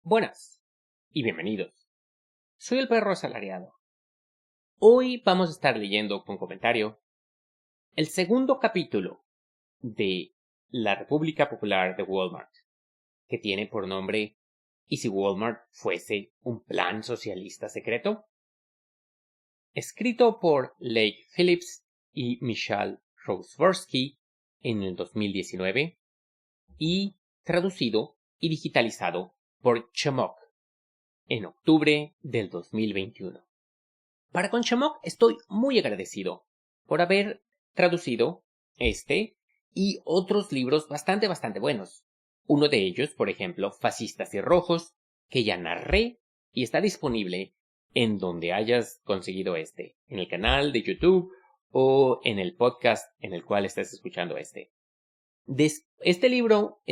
Buenas y bienvenidos. Soy el perro asalariado. Hoy vamos a estar leyendo con comentario el segundo capítulo de La República Popular de Walmart, que tiene por nombre ¿Y si Walmart fuese un plan socialista secreto? Escrito por Leigh Phillips y Michal Rosworski en el 2019 y traducido y digitalizado por Chemok en octubre del 2021. Para con Chemok estoy muy agradecido por haber traducido este y otros libros bastante buenos. Uno de ellos, por ejemplo, Fascistas y Rojos, que ya narré y está disponible en donde hayas conseguido en el canal de YouTube o en el podcast en el cual estés escuchando este. Este libro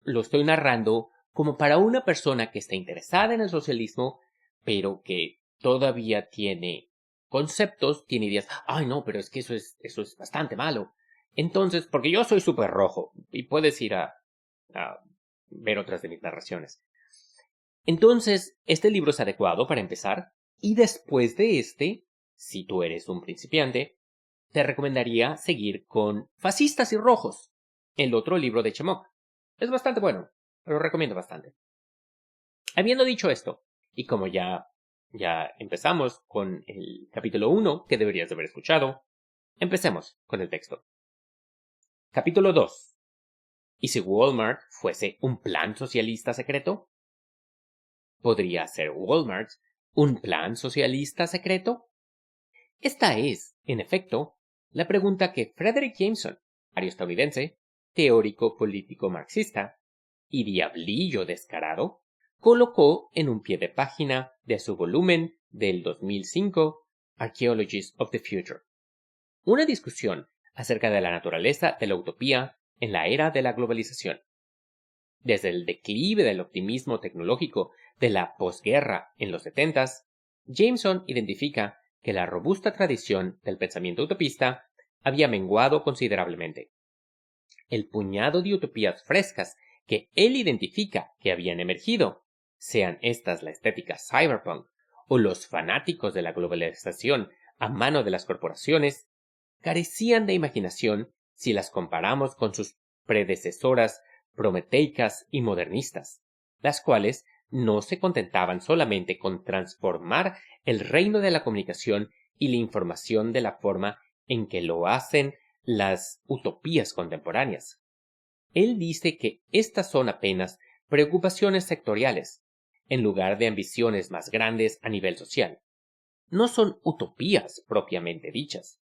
lo estoy narrando como para una persona que está interesada en el socialismo, pero que todavía tiene conceptos, tiene ideas. Ay, no, pero es que eso es bastante malo. Entonces, porque yo soy súper rojo y puedes ir a ver otras de mis narraciones. Entonces, este libro es adecuado para empezar. Y después de si tú eres un principiante, te recomendaría seguir con Fascistas y Rojos, el otro libro de Chemok. Es bastante bueno, lo recomiendo bastante. Habiendo dicho esto, y como ya empezamos con el capítulo 1 que deberías de haber escuchado, empecemos con el texto. Capítulo 2. ¿Y si Walmart fuese un plan socialista secreto? ¿Podría ser Walmart un plan socialista secreto? Esta es, en efecto, la pregunta que Frederick Jameson, estadounidense, teórico político marxista y diablillo descarado, colocó en un pie de página de su volumen del 2005, Archaeologies of the Future. Una discusión acerca de la naturaleza de la utopía en la era de la globalización. Desde el declive del optimismo tecnológico de la posguerra en los 70s, Jameson identifica que la robusta tradición del pensamiento utopista había menguado considerablemente. El puñado de utopías frescas que él identifica que habían emergido, sean estas la estética cyberpunk o los fanáticos de la globalización a mano de las corporaciones, carecían de imaginación si las comparamos con sus predecesoras prometeicas y modernistas, las cuales no se contentaban solamente con transformar el reino de la comunicación y la información de la forma en que lo hacen las utopías contemporáneas. Él dice que estas son apenas preocupaciones sectoriales, en lugar de ambiciones más grandes a nivel social. No son utopías propiamente dichas.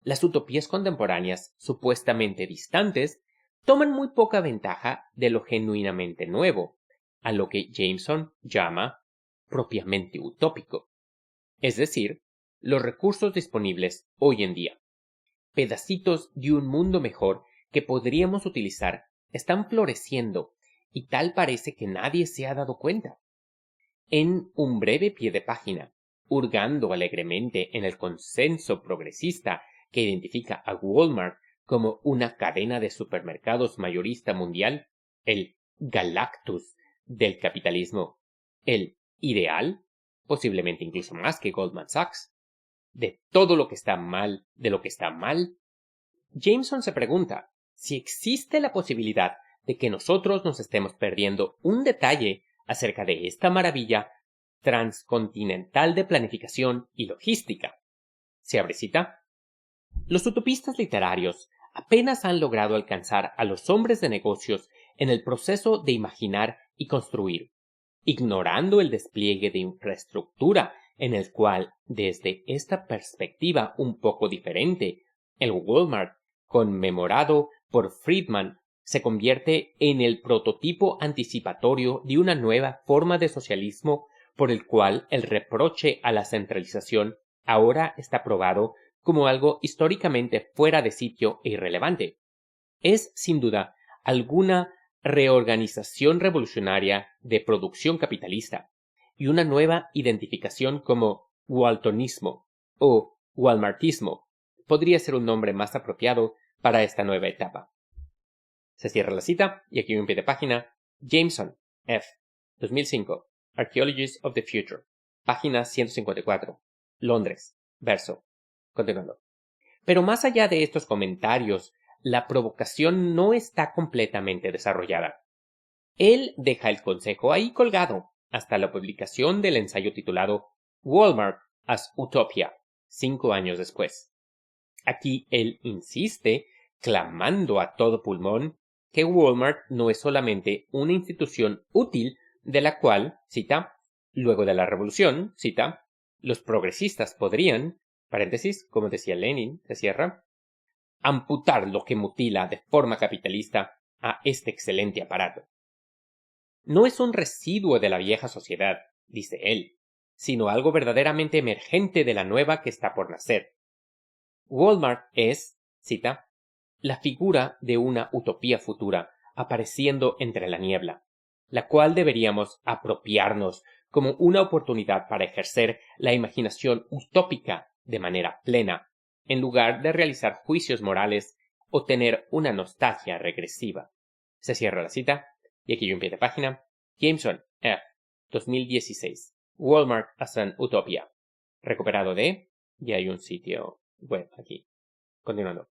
Las utopías contemporáneas, supuestamente distantes, toman muy poca ventaja de lo genuinamente nuevo, a lo que Jameson llama propiamente utópico, es decir, los recursos disponibles hoy en día. Pedacitos de un mundo mejor que podríamos utilizar están floreciendo y tal parece que nadie se ha dado cuenta. En un breve pie de página, hurgando alegremente en el consenso progresista que identifica a Walmart como una cadena de supermercados mayorista mundial, el Galactus del capitalismo, el ideal, posiblemente incluso más que Goldman Sachs, de todo lo que está mal, de lo que está mal, Jameson se pregunta si existe la posibilidad de que nosotros nos estemos perdiendo un detalle acerca de esta maravilla transcontinental de planificación y logística. ¿Se abre cita? Los utopistas literarios apenas han logrado alcanzar a los hombres de negocios en el proceso de imaginar y construir, ignorando el despliegue de infraestructura en el cual, desde esta perspectiva un poco diferente, el Walmart, conmemorado por Friedman, se convierte en el prototipo anticipatorio de una nueva forma de socialismo por el cual el reproche a la centralización ahora está probado como algo históricamente fuera de sitio e irrelevante. Es, sin duda, alguna reorganización revolucionaria de producción capitalista y una nueva identificación como waltonismo o walmartismo podría ser un nombre más apropiado para esta nueva etapa. Se cierra la cita y aquí un pie de página. Jameson, F. 2005. Archaeologies of the Future. Página 154. Londres. Verso. Continuando. Pero más allá de estos comentarios, la provocación no está completamente desarrollada. Él deja el consejo ahí colgado hasta la publicación del ensayo titulado Walmart as Utopia, 5 años después. Aquí él insiste, clamando a todo pulmón, que Walmart no es solamente una institución útil de la cual, cita, luego de la revolución, cita, los progresistas podrían, paréntesis, como decía Lenin, se cierra, amputar lo que mutila de forma capitalista a este excelente aparato. No es un residuo de la vieja sociedad, dice él, sino algo verdaderamente emergente de la nueva que está por nacer. Walmart es, cita, la figura de una utopía futura apareciendo entre la niebla, la cual deberíamos apropiarnos como una oportunidad para ejercer la imaginación utópica de manera plena, en lugar de realizar juicios morales o tener una nostalgia regresiva. Se cierra la cita, y aquí hay un pie de página. Jameson, F. 2016. Walmart as an Utopia. Recuperado de... y hay un sitio web aquí. Continuando.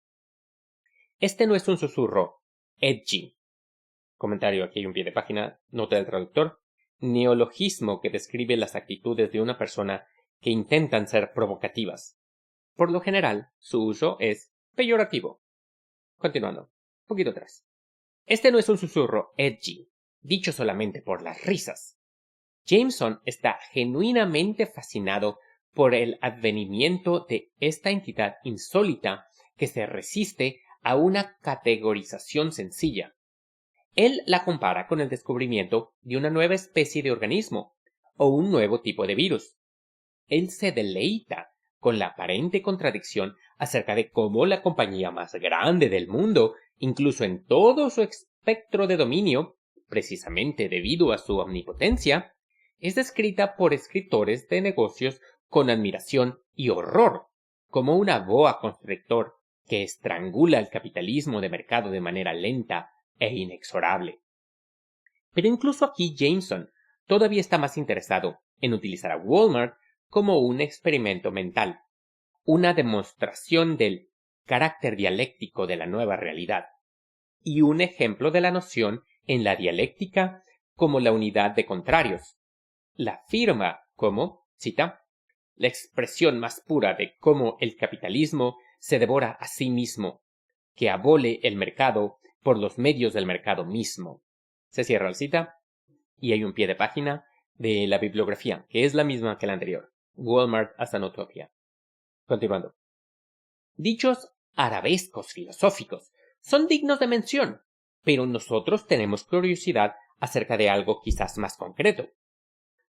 Este no es un susurro edgy. Comentario, aquí hay un pie de página, nota del traductor. Neologismo que describe las actitudes de una persona que intentan ser provocativas. Por lo general, su uso es peyorativo. Continuando, un poquito atrás. Este no es un susurro edgy, dicho solamente por las risas. Jameson está genuinamente fascinado por el advenimiento de esta entidad insólita que se resiste a una categorización sencilla. Él la compara con el descubrimiento de una nueva especie de organismo o un nuevo tipo de virus. Él se deleita con la aparente contradicción acerca de cómo la compañía más grande del mundo, incluso en todo su espectro de dominio, precisamente debido a su omnipotencia, es descrita por escritores de negocios con admiración y horror, como una boa constrictor que estrangula el capitalismo de mercado de manera lenta e inexorable. Pero incluso aquí Jameson todavía está más interesado en utilizar a Walmart como un experimento mental, una demostración del carácter dialéctico de la nueva realidad, y un ejemplo de la noción en la dialéctica como la unidad de contrarios. La afirma como, cita, la expresión más pura de cómo el capitalismo se devora a sí mismo, que abole el mercado por los medios del mercado mismo. Se cierra la cita y hay un pie de página de la bibliografía, que es la misma que la anterior. Walmart as an Utopia. Continuando. Dichos arabescos filosóficos son dignos de mención, pero nosotros tenemos curiosidad acerca de algo quizás más concreto.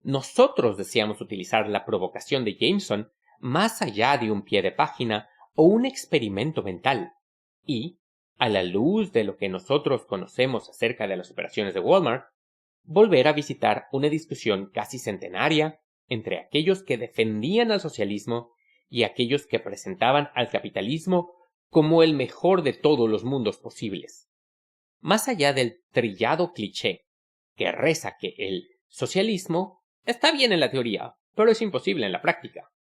Nosotros deseamos utilizar la provocación de Jameson más allá de un pie de página o un experimento mental, y, a la luz de lo que nosotros conocemos acerca de las operaciones de Walmart, volver a visitar una discusión casi centenaria entre aquellos que defendían al socialismo y aquellos que presentaban al capitalismo como el mejor de todos los mundos posibles. Más allá del trillado cliché que reza que el socialismo está bien en la teoría, pero es imposible en la práctica.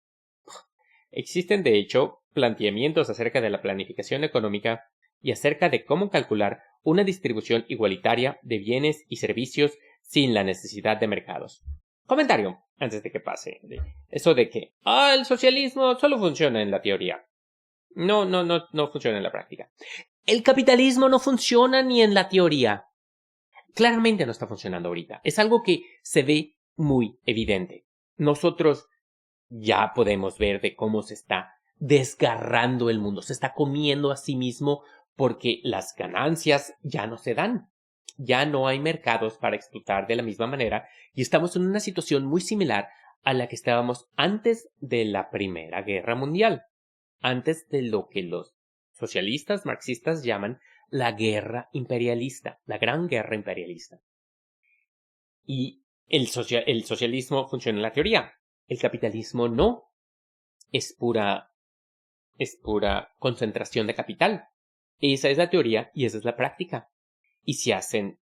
Existen, de hecho, planteamientos acerca de la planificación económica y acerca de cómo calcular una distribución igualitaria de bienes y servicios sin la necesidad de mercados. Comentario, antes de que pase, eso de que el socialismo solo funciona en la teoría. No funciona en la práctica. El capitalismo no funciona ni en la teoría. Claramente no está funcionando ahorita. Es algo que se ve muy evidente. Nosotros ya podemos ver de cómo se está desgarrando el mundo, se está comiendo a sí mismo porque las ganancias ya no se dan. Ya no hay mercados para explotar de la misma manera y estamos en una situación muy similar a la que estábamos antes de la Primera Guerra Mundial, antes de lo que los socialistas marxistas llaman la guerra imperialista, la gran guerra imperialista. Y el socialismo funciona en la teoría, el capitalismo no. Es pura concentración de capital. Esa es la teoría y esa es la práctica. Y se hacen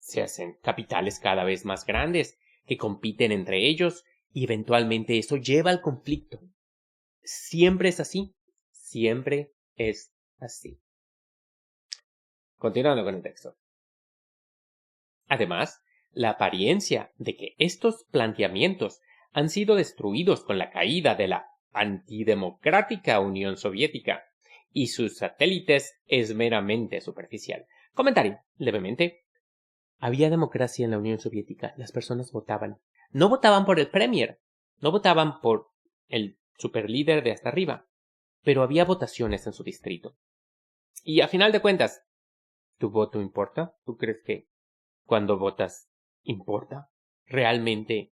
se hacen capitales cada vez más grandes que compiten entre ellos y eventualmente eso lleva al conflicto. Siempre es así. Siempre es así. Continuando con el texto. Además, la apariencia de que estos planteamientos han sido destruidos con la caída de la antidemocrática Unión Soviética y sus satélites es meramente superficial. Comentario, levemente. Había democracia en la Unión Soviética. Las personas votaban. No votaban por el premier, no votaban por el superlíder de hasta arriba, pero había votaciones en su distrito. Y a final de cuentas, ¿tu voto importa? ¿Tú crees que cuando votas importa? ¿Realmente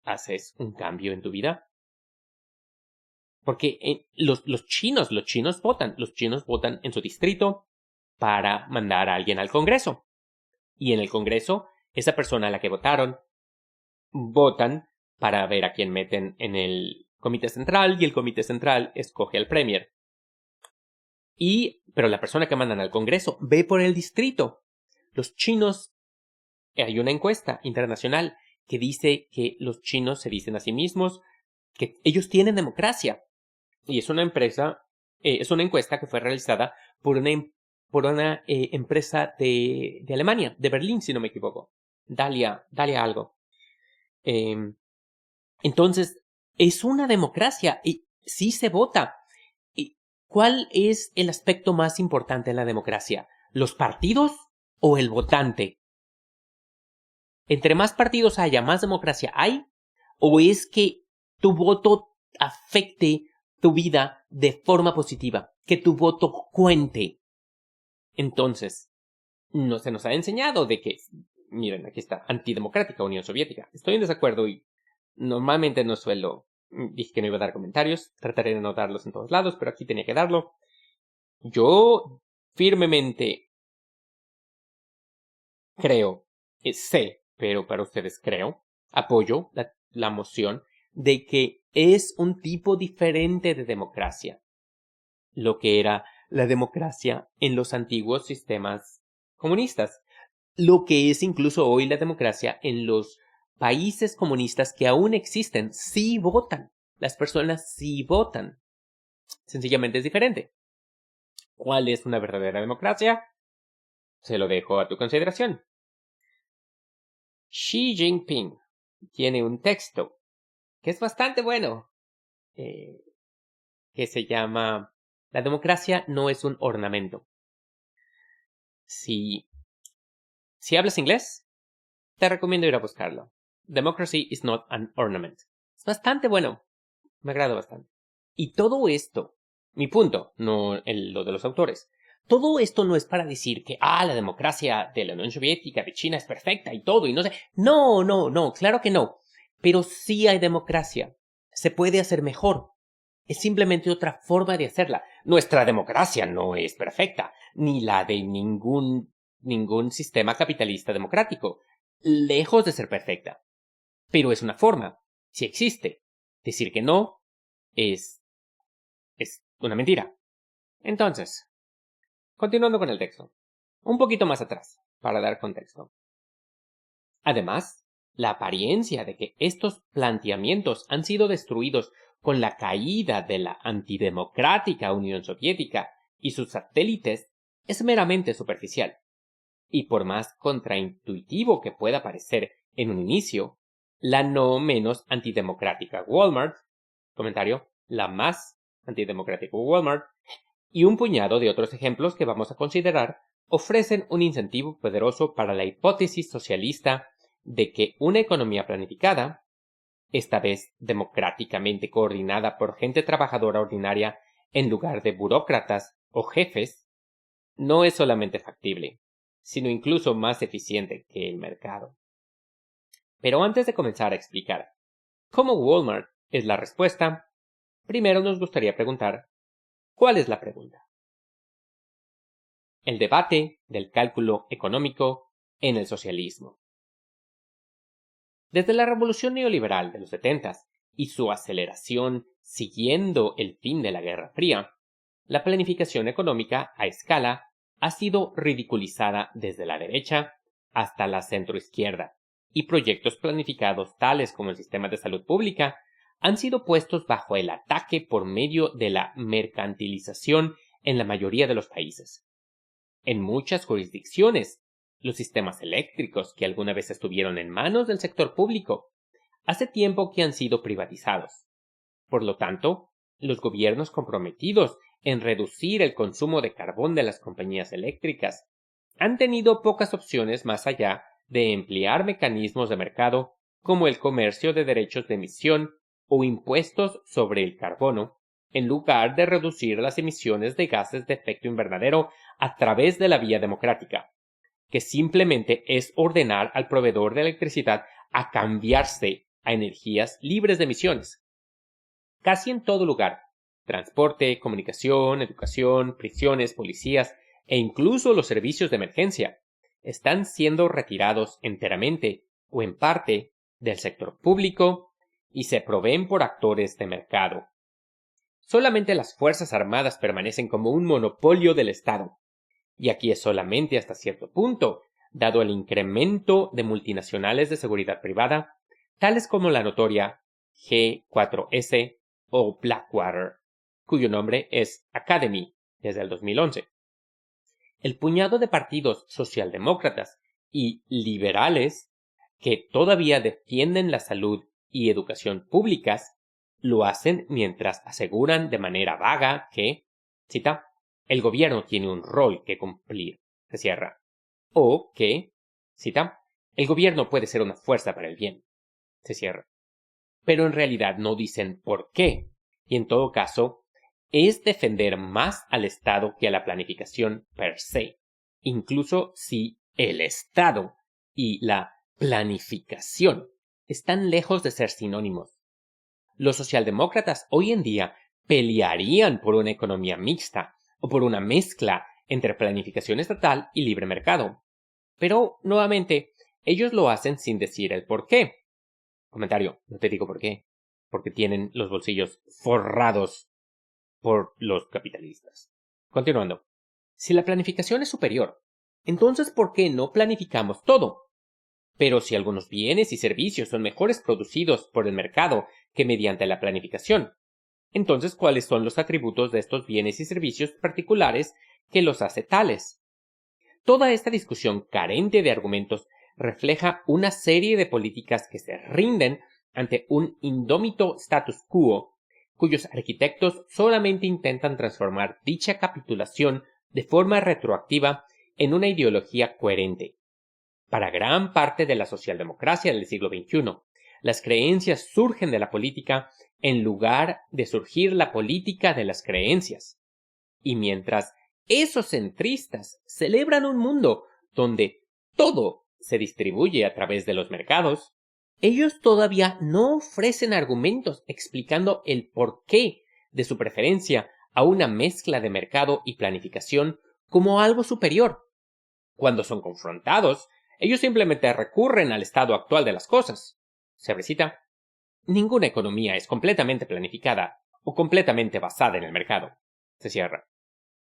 haces un cambio en tu vida? Porque los chinos votan en su distrito para mandar a alguien al Congreso. Y en el Congreso, esa persona a la que votaron, votan para ver a quién meten en el Comité Central y el Comité Central escoge al Premier. Pero la persona que mandan al Congreso ve por el distrito. Los chinos, hay una encuesta internacional que dice que los chinos se dicen a sí mismos que ellos tienen democracia. Y es una encuesta que fue realizada por una empresa de Alemania, de Berlín, si no me equivoco. Dalia algo. Entonces, es una democracia y sí se vota. ¿Y cuál es el aspecto más importante en la democracia? ¿Los partidos o el votante? Entre más partidos haya, más democracia hay, o es que tu voto afecte tu vida de forma positiva, que tu voto cuente. Entonces, no se nos ha enseñado de que, miren, aquí está, antidemocrática Unión Soviética. Estoy en desacuerdo y normalmente no suelo, dije que no iba a dar comentarios, trataré de no darlos en todos lados, pero aquí tenía que darlo. Yo firmemente creo, sé, pero para ustedes creo, apoyo la moción de que es un tipo diferente de democracia, lo que era la democracia en los antiguos sistemas comunistas, lo que es incluso hoy la democracia en los países comunistas que aún existen, sí votan, las personas sí votan, sencillamente es diferente. ¿Cuál es una verdadera democracia? Se lo dejo a tu consideración. Xi Jinping tiene un texto que es bastante bueno, que se llama La democracia no es un ornamento. Si hablas inglés, te recomiendo ir a buscarlo. Democracy is not an ornament. Es bastante bueno. Me agrada bastante. Y todo esto, mi punto, no lo de los autores, todo esto no es para decir que, la democracia de la Unión Soviética, de China es perfecta y todo, y no sé. No, claro que no. Pero sí hay democracia. Se puede hacer mejor. Es simplemente otra forma de hacerla. Nuestra democracia no es perfecta, ni la de ningún sistema capitalista democrático. Lejos de ser perfecta. Pero es una forma. Si existe. Decir que no es una mentira. Entonces, continuando con el texto. Un poquito más atrás, para dar contexto. Además, la apariencia de que estos planteamientos han sido destruidos con la caída de la antidemocrática Unión Soviética y sus satélites es meramente superficial. Y por más contraintuitivo que pueda parecer en un inicio, la no menos antidemocrática Walmart, la más antidemocrática Walmart, y un puñado de otros ejemplos que vamos a considerar, ofrecen un incentivo poderoso para la hipótesis socialista de que una economía planificada, esta vez democráticamente coordinada por gente trabajadora ordinaria en lugar de burócratas o jefes, no es solamente factible, sino incluso más eficiente que el mercado. Pero antes de comenzar a explicar cómo Walmart es la respuesta, primero nos gustaría preguntar, ¿cuál es la pregunta? El debate del cálculo económico en el socialismo. Desde la revolución neoliberal de los 70 y su aceleración siguiendo el fin de la Guerra Fría, la planificación económica a escala ha sido ridiculizada desde la derecha hasta la centroizquierda, y proyectos planificados tales como el sistema de salud pública han sido puestos bajo el ataque por medio de la mercantilización en la mayoría de los países. En muchas jurisdicciones, los sistemas eléctricos que alguna vez estuvieron en manos del sector público, hace tiempo que han sido privatizados. Por lo tanto, los gobiernos comprometidos en reducir el consumo de carbón de las compañías eléctricas han tenido pocas opciones más allá de emplear mecanismos de mercado como el comercio de derechos de emisión o impuestos sobre el carbono, en lugar de reducir las emisiones de gases de efecto invernadero a través de la vía democrática, que simplemente es ordenar al proveedor de electricidad a cambiarse a energías libres de emisiones. Casi en todo lugar, transporte, comunicación, educación, prisiones, policías e incluso los servicios de emergencia están siendo retirados enteramente o en parte del sector público y se proveen por actores de mercado. Solamente las Fuerzas Armadas permanecen como un monopolio del Estado, y aquí es solamente hasta cierto punto, dado el incremento de multinacionales de seguridad privada, tales como la notoria G4S o Blackwater, cuyo nombre es Academy desde el 2011. El puñado de partidos socialdemócratas y liberales que todavía defienden la salud y educación públicas lo hacen mientras aseguran de manera vaga que, cita, el gobierno tiene un rol que cumplir, se cierra, o que, cita, el gobierno puede ser una fuerza para el bien, se cierra. Pero en realidad no dicen por qué, y en todo caso, es defender más al Estado que a la planificación per se, incluso si el Estado y la planificación están lejos de ser sinónimos. Los socialdemócratas hoy en día pelearían por una economía mixta o por una mezcla entre planificación estatal y libre mercado. Pero, nuevamente, ellos lo hacen sin decir el por qué. Comentario, no te digo por qué. Porque tienen los bolsillos forrados por los capitalistas. Continuando. Si la planificación es superior, entonces ¿por qué no planificamos todo? Pero si algunos bienes y servicios son mejores producidos por el mercado que mediante la planificación, entonces ¿cuáles son los atributos de estos bienes y servicios particulares que los hace tales? Toda esta discusión carente de argumentos refleja una serie de políticas que se rinden ante un indómito status quo, cuyos arquitectos solamente intentan transformar dicha capitulación de forma retroactiva en una ideología coherente. Para gran parte de la socialdemocracia del siglo XXI, las creencias surgen de la política en lugar de surgir la política de las creencias. Y mientras esos centristas celebran un mundo donde todo se distribuye a través de los mercados, ellos todavía no ofrecen argumentos explicando el porqué de su preferencia a una mezcla de mercado y planificación como algo superior. Cuando son confrontados, ellos simplemente recurren al estado actual de las cosas. Se recita: ninguna economía es completamente planificada o completamente basada en el mercado. Se cierra.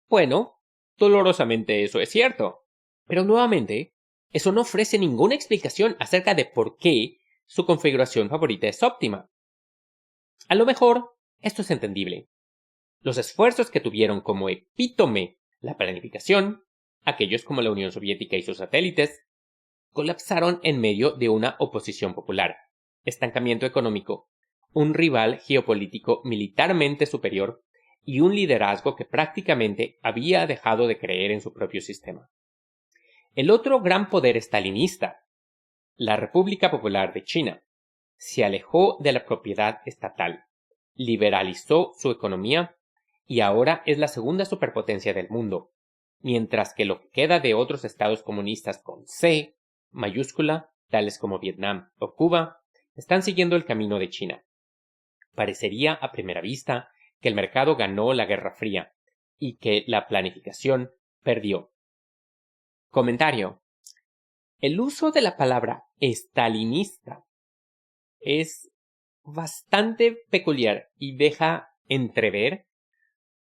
Bueno, dolorosamente eso es cierto. Pero nuevamente, eso no ofrece ninguna explicación acerca de por qué su configuración favorita es óptima. A lo mejor, esto es entendible. Los esfuerzos que tuvieron como epítome la planificación, aquellos como la Unión Soviética y sus satélites, colapsaron en medio de una oposición popular, estancamiento económico, un rival geopolítico militarmente superior y un liderazgo que prácticamente había dejado de creer en su propio sistema. El otro gran poder estalinista, la República Popular de China, se alejó de la propiedad estatal, liberalizó su economía y ahora es la segunda superpotencia del mundo, mientras que lo que queda de otros estados comunistas con C mayúscula, tales como Vietnam o Cuba, están siguiendo el camino de China. Parecería a primera vista que el mercado ganó la Guerra Fría y que la planificación perdió. Comentario. El uso de la palabra estalinista es bastante peculiar y deja entrever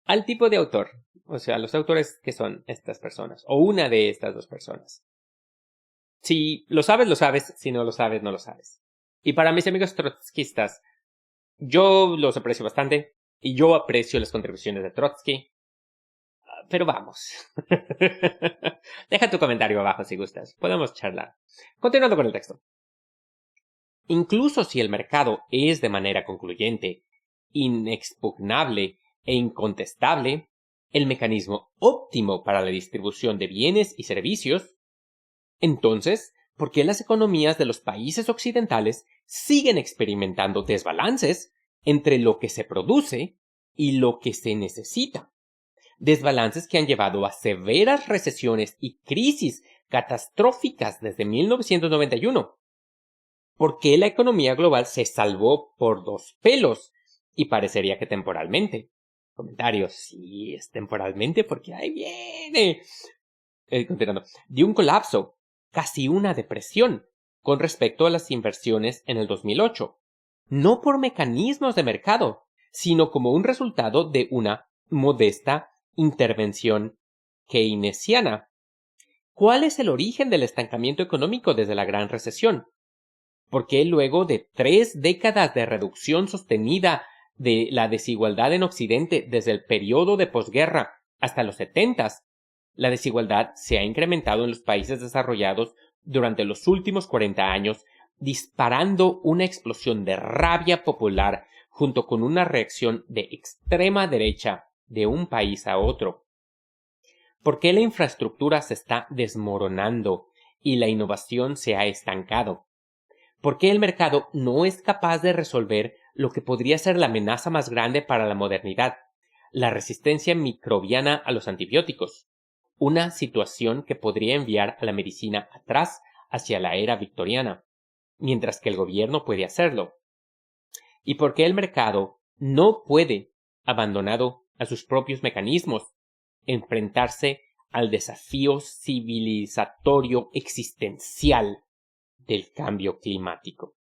al tipo de autor, o sea, los autores que son estas personas, o una de estas dos personas. Si lo sabes, lo sabes. Si no lo sabes, no lo sabes. Y para mis amigos trotskistas, yo los aprecio bastante y yo aprecio las contribuciones de Trotsky. Pero vamos. Deja tu comentario abajo si gustas. Podemos charlar. Continuando con el texto. Incluso si el mercado es de manera concluyente, inexpugnable e incontestable, el mecanismo óptimo para la distribución de bienes y servicios, entonces, ¿por qué las economías de los países occidentales siguen experimentando desbalances entre lo que se produce y lo que se necesita? Desbalances que han llevado a severas recesiones y crisis catastróficas desde 1991. ¿Por qué la economía global se salvó por 2 pelos? Y parecería que temporalmente. Comentarios, sí, es temporalmente porque ahí viene. Continuando. De un colapso, casi una depresión, con respecto a las inversiones en el 2008. No por mecanismos de mercado, sino como un resultado de una modesta intervención keynesiana. ¿Cuál es el origen del estancamiento económico desde la Gran Recesión? ¿Por qué luego de 3 décadas de reducción sostenida de la desigualdad en Occidente desde el periodo de posguerra hasta los 70s, la desigualdad se ha incrementado en los países desarrollados durante los últimos 40 años, disparando una explosión de rabia popular junto con una reacción de extrema derecha de un país a otro? ¿Por qué la infraestructura se está desmoronando y la innovación se ha estancado? ¿Por qué el mercado no es capaz de resolver lo que podría ser la amenaza más grande para la modernidad, la resistencia microbiana a los antibióticos? Una situación que podría enviar a la medicina atrás hacia la era victoriana, mientras que el gobierno puede hacerlo. ¿Y por qué el mercado no puede, abandonado a sus propios mecanismos, enfrentarse al desafío civilizatorio existencial del cambio climático?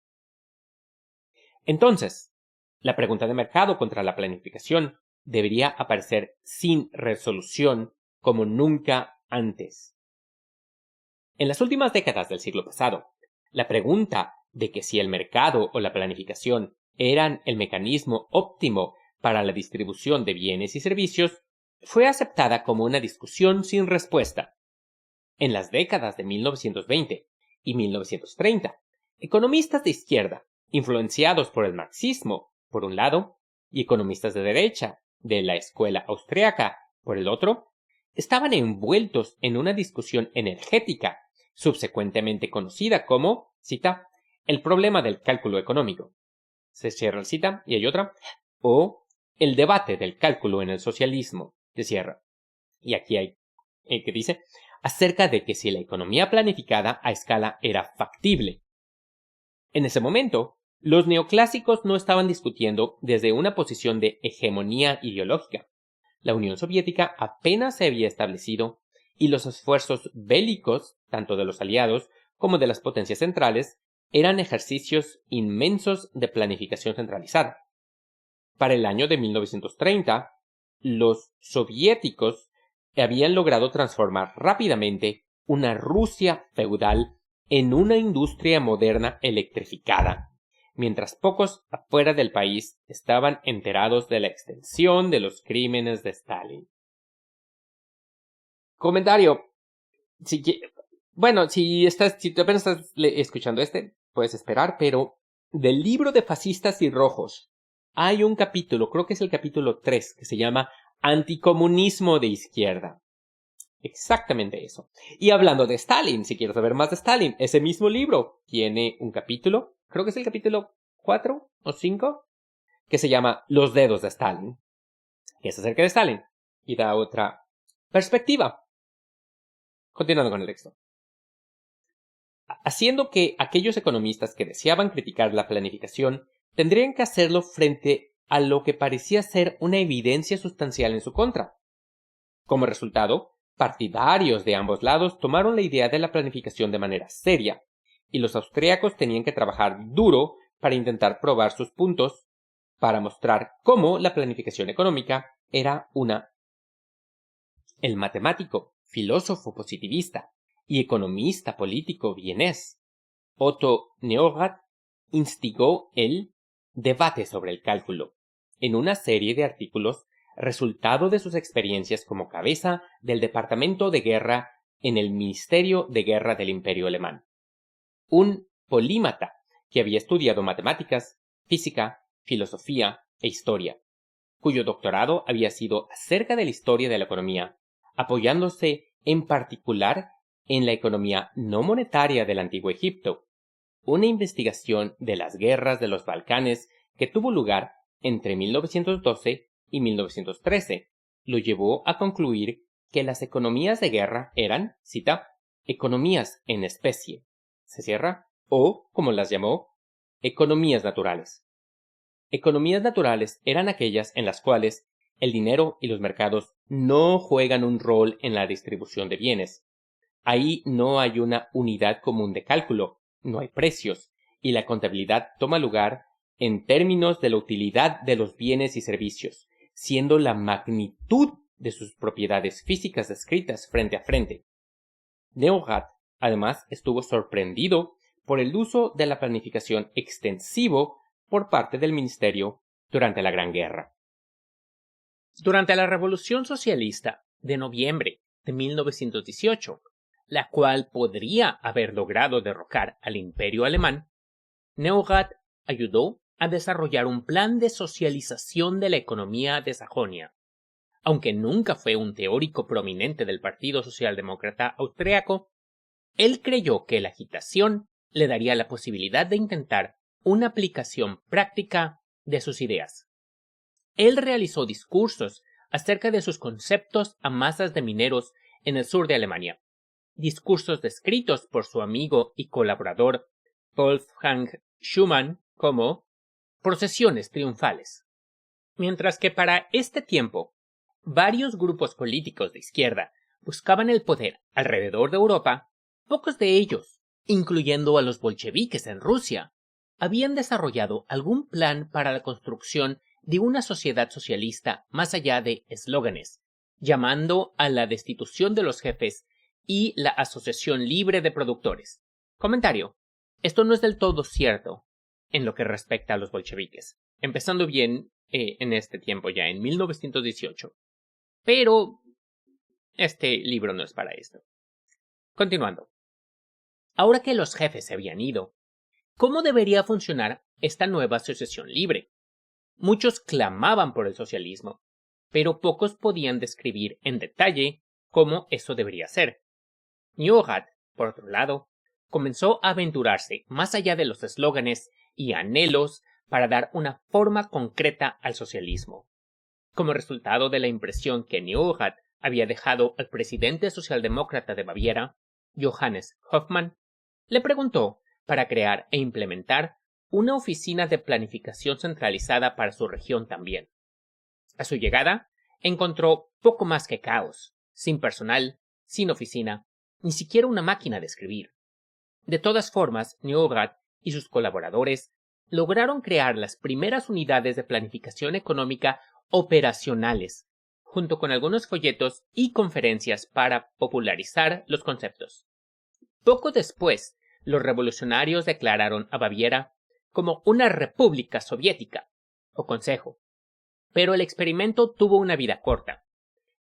Entonces, la pregunta de mercado contra la planificación debería aparecer sin resolución como nunca antes. En las últimas décadas del siglo pasado, la pregunta de que si el mercado o la planificación eran el mecanismo óptimo para la distribución de bienes y servicios fue aceptada como una discusión sin respuesta. En las décadas de 1920 y 1930, economistas de izquierda, influenciados por el marxismo, por un lado, y economistas de derecha, de la escuela austriaca, por el otro, estaban envueltos en una discusión energética, subsecuentemente conocida como, cita, el problema del cálculo económico. Se cierra la cita y hay otra, o el debate del cálculo en el socialismo, se cierra. Y aquí hay, que dice, acerca de que si la economía planificada a escala era factible. En ese momento, los neoclásicos no estaban discutiendo desde una posición de hegemonía ideológica. La Unión Soviética apenas se había establecido y los esfuerzos bélicos, tanto de los aliados como de las potencias centrales, eran ejercicios inmensos de planificación centralizada. Para el año de 1930, los soviéticos habían logrado transformar rápidamente una Rusia feudal en una industria moderna electrificada, mientras pocos afuera del país estaban enterados de la extensión de los crímenes de Stalin. Comentario. Si apenas estás escuchando puedes esperar, pero del libro de Fascistas y Rojos hay un capítulo, creo que es el capítulo 3, que se llama Anticomunismo de Izquierda. Exactamente eso. Y hablando de Stalin, si quieres saber más de Stalin, ese mismo libro tiene un capítulo, creo que es el capítulo 4 o 5, que se llama Los dedos de Stalin, que es acerca de Stalin y da otra perspectiva. Continuando con el texto. Haciendo que aquellos economistas que deseaban criticar la planificación tendrían que hacerlo frente a lo que parecía ser una evidencia sustancial en su contra. Como resultado, partidarios de ambos lados tomaron la idea de la planificación de manera seria, y los austríacos tenían que trabajar duro para intentar probar sus puntos, para mostrar cómo la planificación económica era una. El matemático, filósofo positivista y economista político vienés, Otto Neurath, instigó el debate sobre el cálculo en una serie de artículos resultado de sus experiencias como cabeza del Departamento de Guerra en el Ministerio de Guerra del Imperio Alemán. Un polímata que había estudiado matemáticas, física, filosofía e historia, cuyo doctorado había sido acerca de la historia de la economía, apoyándose en particular en la economía no monetaria del Antiguo Egipto, una investigación de las guerras de los Balcanes que tuvo lugar entre 1912 y 1913, lo llevó a concluir que las economías de guerra eran, cita, economías en especie, se cierra, o, como las llamó, economías naturales. Economías naturales eran aquellas en las cuales el dinero y los mercados no juegan un rol en la distribución de bienes. Ahí no hay una unidad común de cálculo, no hay precios, y la contabilidad toma lugar en términos de la utilidad de los bienes y servicios, siendo la magnitud de sus propiedades físicas descritas frente a frente. Neurath, además, estuvo sorprendido por el uso de la planificación extensivo por parte del ministerio durante la Gran Guerra. Durante la Revolución Socialista de noviembre de 1918, la cual podría haber logrado derrocar al Imperio Alemán, Neurath ayudó a desarrollar un plan de socialización de la economía de Sajonia. Aunque nunca fue un teórico prominente del Partido Socialdemócrata Austriaco, él creyó que la agitación le daría la posibilidad de intentar una aplicación práctica de sus ideas. Él realizó discursos acerca de sus conceptos a masas de mineros en el sur de Alemania, discursos descritos por su amigo y colaborador Wolfgang Schumann como procesiones triunfales. Mientras que para este tiempo, varios grupos políticos de izquierda buscaban el poder alrededor de Europa, pocos de ellos, incluyendo a los bolcheviques en Rusia, habían desarrollado algún plan para la construcción de una sociedad socialista más allá de eslóganes, llamando a la destitución de los jefes y la asociación libre de productores. Comentario: esto no es del todo cierto en lo que respecta a los bolcheviques, empezando bien en este tiempo ya, en 1918. Pero este libro no es para esto. Continuando. Ahora que los jefes se habían ido, ¿cómo debería funcionar esta nueva asociación libre? Muchos clamaban por el socialismo, pero pocos podían describir en detalle cómo eso debería ser. Neurath, por otro lado, comenzó a aventurarse más allá de los eslóganes y anhelos para dar una forma concreta al socialismo. Como resultado de la impresión que Neurath había dejado al presidente socialdemócrata de Baviera, Johannes Hoffmann, le preguntó para crear e implementar una oficina de planificación centralizada para su región también. A su llegada, encontró poco más que caos, sin personal, sin oficina, ni siquiera una máquina de escribir. De todas formas, Neurath y sus colaboradores lograron crear las primeras unidades de planificación económica operacionales, junto con algunos folletos y conferencias para popularizar los conceptos. Poco después, los revolucionarios declararon a Baviera como una república soviética, o consejo. Pero el experimento tuvo una vida corta.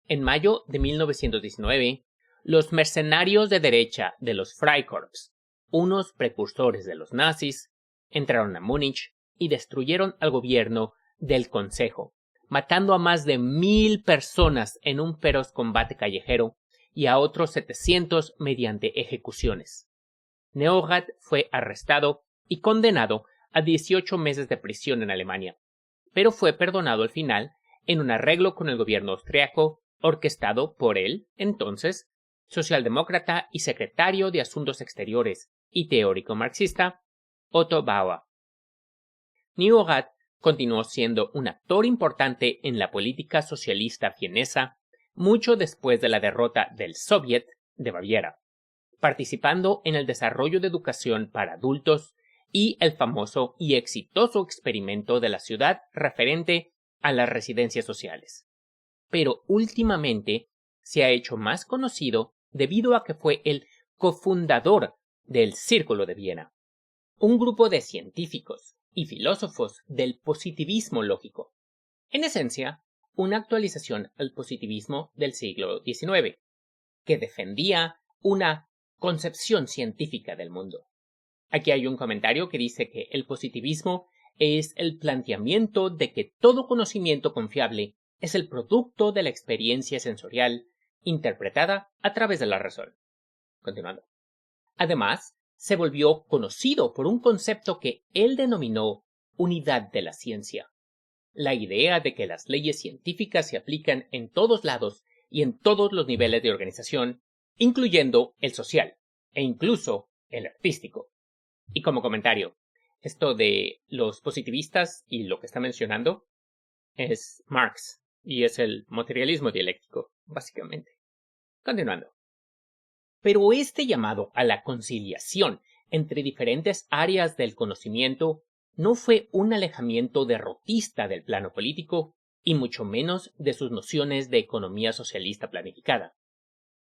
En mayo de 1919, los mercenarios de derecha de los Freikorps, unos precursores de los nazis, entraron a Múnich y destruyeron al gobierno del Consejo, matando a más de 1000 personas en un feroz combate callejero y a otros 700 mediante ejecuciones. Neurath fue arrestado y condenado a 18 meses de prisión en Alemania, pero fue perdonado al final en un arreglo con el gobierno austriaco orquestado por él, entonces, socialdemócrata y secretario de Asuntos Exteriores y teórico marxista, Otto Bauer. Neurath continuó siendo un actor importante en la política socialista vienesa mucho después de la derrota del Soviet de Baviera, participando en el desarrollo de educación para adultos y el famoso y exitoso experimento de la ciudad referente a las residencias sociales. Pero últimamente se ha hecho más conocido debido a que fue el cofundador del Círculo de Viena, un grupo de científicos y filósofos del positivismo lógico. En esencia, una actualización al positivismo del siglo XIX, que defendía una concepción científica del mundo. Aquí hay un comentario que dice que el positivismo es el planteamiento de que todo conocimiento confiable es el producto de la experiencia sensorial interpretada a través de la razón. Continuando. Además, se volvió conocido por un concepto que él denominó unidad de la ciencia. La idea de que las leyes científicas se aplican en todos lados y en todos los niveles de organización, incluyendo el social e incluso el artístico. Y como comentario, esto de los positivistas y lo que está mencionando es Marx y es el materialismo dialéctico, básicamente. Continuando. Pero este llamado a la conciliación entre diferentes áreas del conocimiento no fue un alejamiento derrotista del plano político y mucho menos de sus nociones de economía socialista planificada.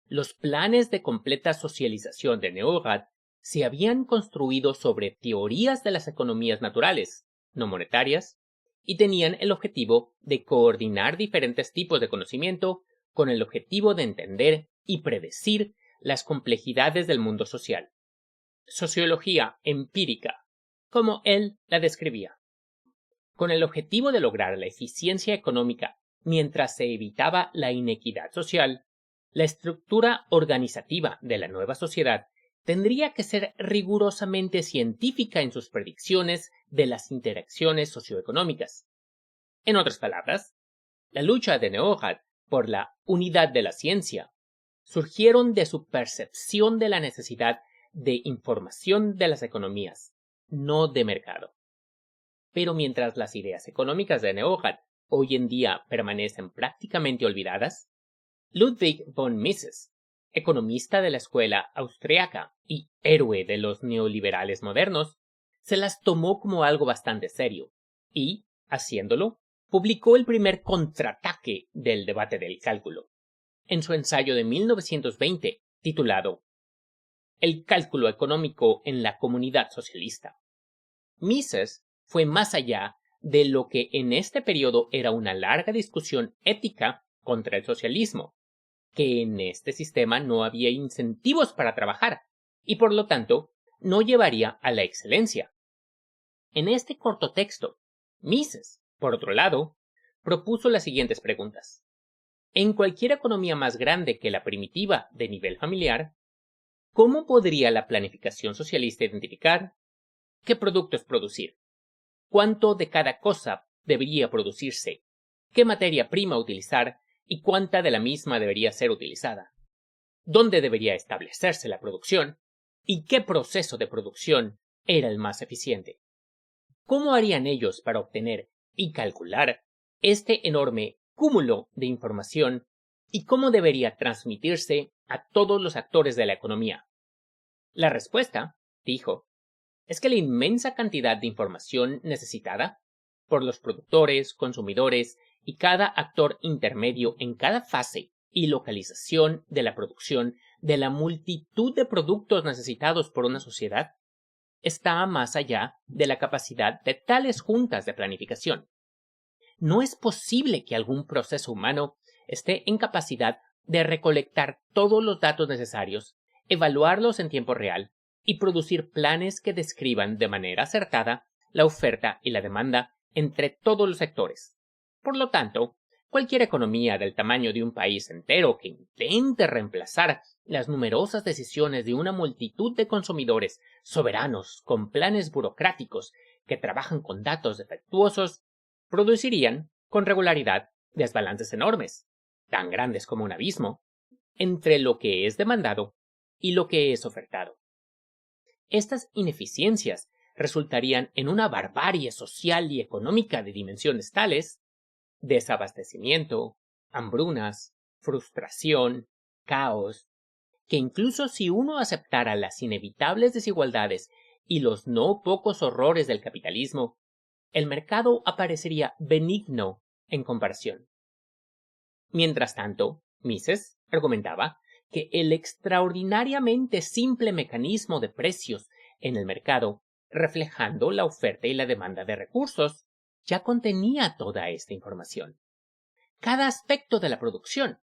Los planes de completa socialización de Neurath se habían construido sobre teorías de las economías naturales, no monetarias, y tenían el objetivo de coordinar diferentes tipos de conocimiento con el objetivo de entender y predecir las complejidades del mundo social. Sociología empírica, como él la describía. Con el objetivo de lograr la eficiencia económica mientras se evitaba la inequidad social, la estructura organizativa de la nueva sociedad tendría que ser rigurosamente científica en sus predicciones de las interacciones socioeconómicas. En otras palabras, la lucha de Neurath por la unidad de la ciencia surgieron de su percepción de la necesidad de información de las economías, no de mercado. Pero mientras las ideas económicas de Neurath hoy en día permanecen prácticamente olvidadas, Ludwig von Mises, economista de la escuela austriaca y héroe de los neoliberales modernos, se las tomó como algo bastante serio y, haciéndolo, publicó el primer contraataque del debate del cálculo, en su ensayo de 1920 titulado El cálculo económico en la comunidad socialista. Mises fue más allá de lo que en este periodo era una larga discusión ética contra el socialismo, que en este sistema no había incentivos para trabajar y por lo tanto no llevaría a la excelencia. En este corto texto, Mises, por otro lado, propuso las siguientes preguntas. En cualquier economía más grande que la primitiva de nivel familiar, ¿cómo podría la planificación socialista identificar qué productos producir? ¿Cuánto de cada cosa debería producirse? ¿Qué materia prima utilizar? ¿Y cuánta de la misma debería ser utilizada? ¿Dónde debería establecerse la producción? ¿Y qué proceso de producción era el más eficiente? ¿Cómo harían ellos para obtener y calcular este enorme cúmulo de información y cómo debería transmitirse a todos los actores de la economía? La respuesta, dijo, es que la inmensa cantidad de información necesitada por los productores, consumidores y cada actor intermedio en cada fase y localización de la producción de la multitud de productos necesitados por una sociedad está más allá de la capacidad de tales juntas de planificación. No es posible que algún proceso humano esté en capacidad de recolectar todos los datos necesarios, evaluarlos en tiempo real y producir planes que describan de manera acertada la oferta y la demanda entre todos los sectores. Por lo tanto, cualquier economía del tamaño de un país entero que intente reemplazar las numerosas decisiones de una multitud de consumidores soberanos con planes burocráticos que trabajan con datos defectuosos, producirían con regularidad desbalances enormes, tan grandes como un abismo, entre lo que es demandado y lo que es ofertado. Estas ineficiencias resultarían en una barbarie social y económica de dimensiones tales: desabastecimiento, hambrunas, frustración, caos, que incluso si uno aceptara las inevitables desigualdades y los no pocos horrores del capitalismo, el mercado aparecería benigno en comparación. Mientras tanto, Mises argumentaba que el extraordinariamente simple mecanismo de precios en el mercado, reflejando la oferta y la demanda de recursos, ya contenía toda esta información. Cada aspecto de la producción,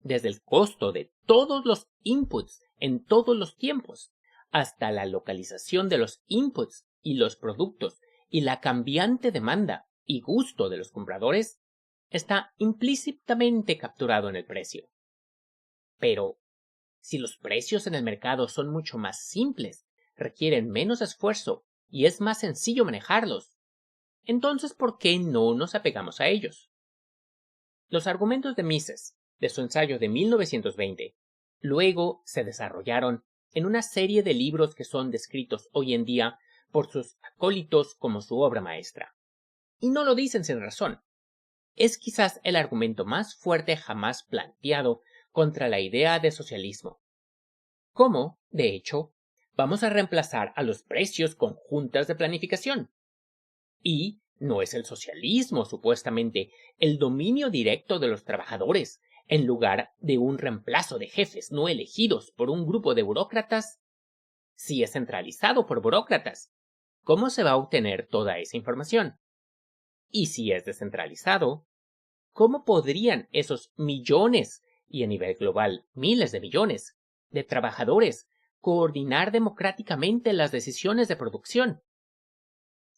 desde el costo de todos los inputs en todos los tiempos, hasta la localización de los inputs y los productos y la cambiante demanda y gusto de los compradores, está implícitamente capturado en el precio. Pero, si los precios en el mercado son mucho más simples, requieren menos esfuerzo y es más sencillo manejarlos, entonces ¿por qué no nos apegamos a ellos? Los argumentos de Mises, de su ensayo de 1920, luego se desarrollaron en una serie de libros que son descritos hoy en día por sus acólitos como su obra maestra. Y no lo dicen sin razón. Es quizás el argumento más fuerte jamás planteado contra la idea de socialismo. ¿Cómo, de hecho, vamos a reemplazar a los precios con juntas de planificación? Y no es el socialismo, supuestamente, el dominio directo de los trabajadores, en lugar de un reemplazo de jefes no elegidos por un grupo de burócratas. Si es centralizado por burócratas, ¿cómo se va a obtener toda esa información? Y si es descentralizado, ¿cómo podrían esos millones, y a nivel global miles de millones, de trabajadores coordinar democráticamente las decisiones de producción?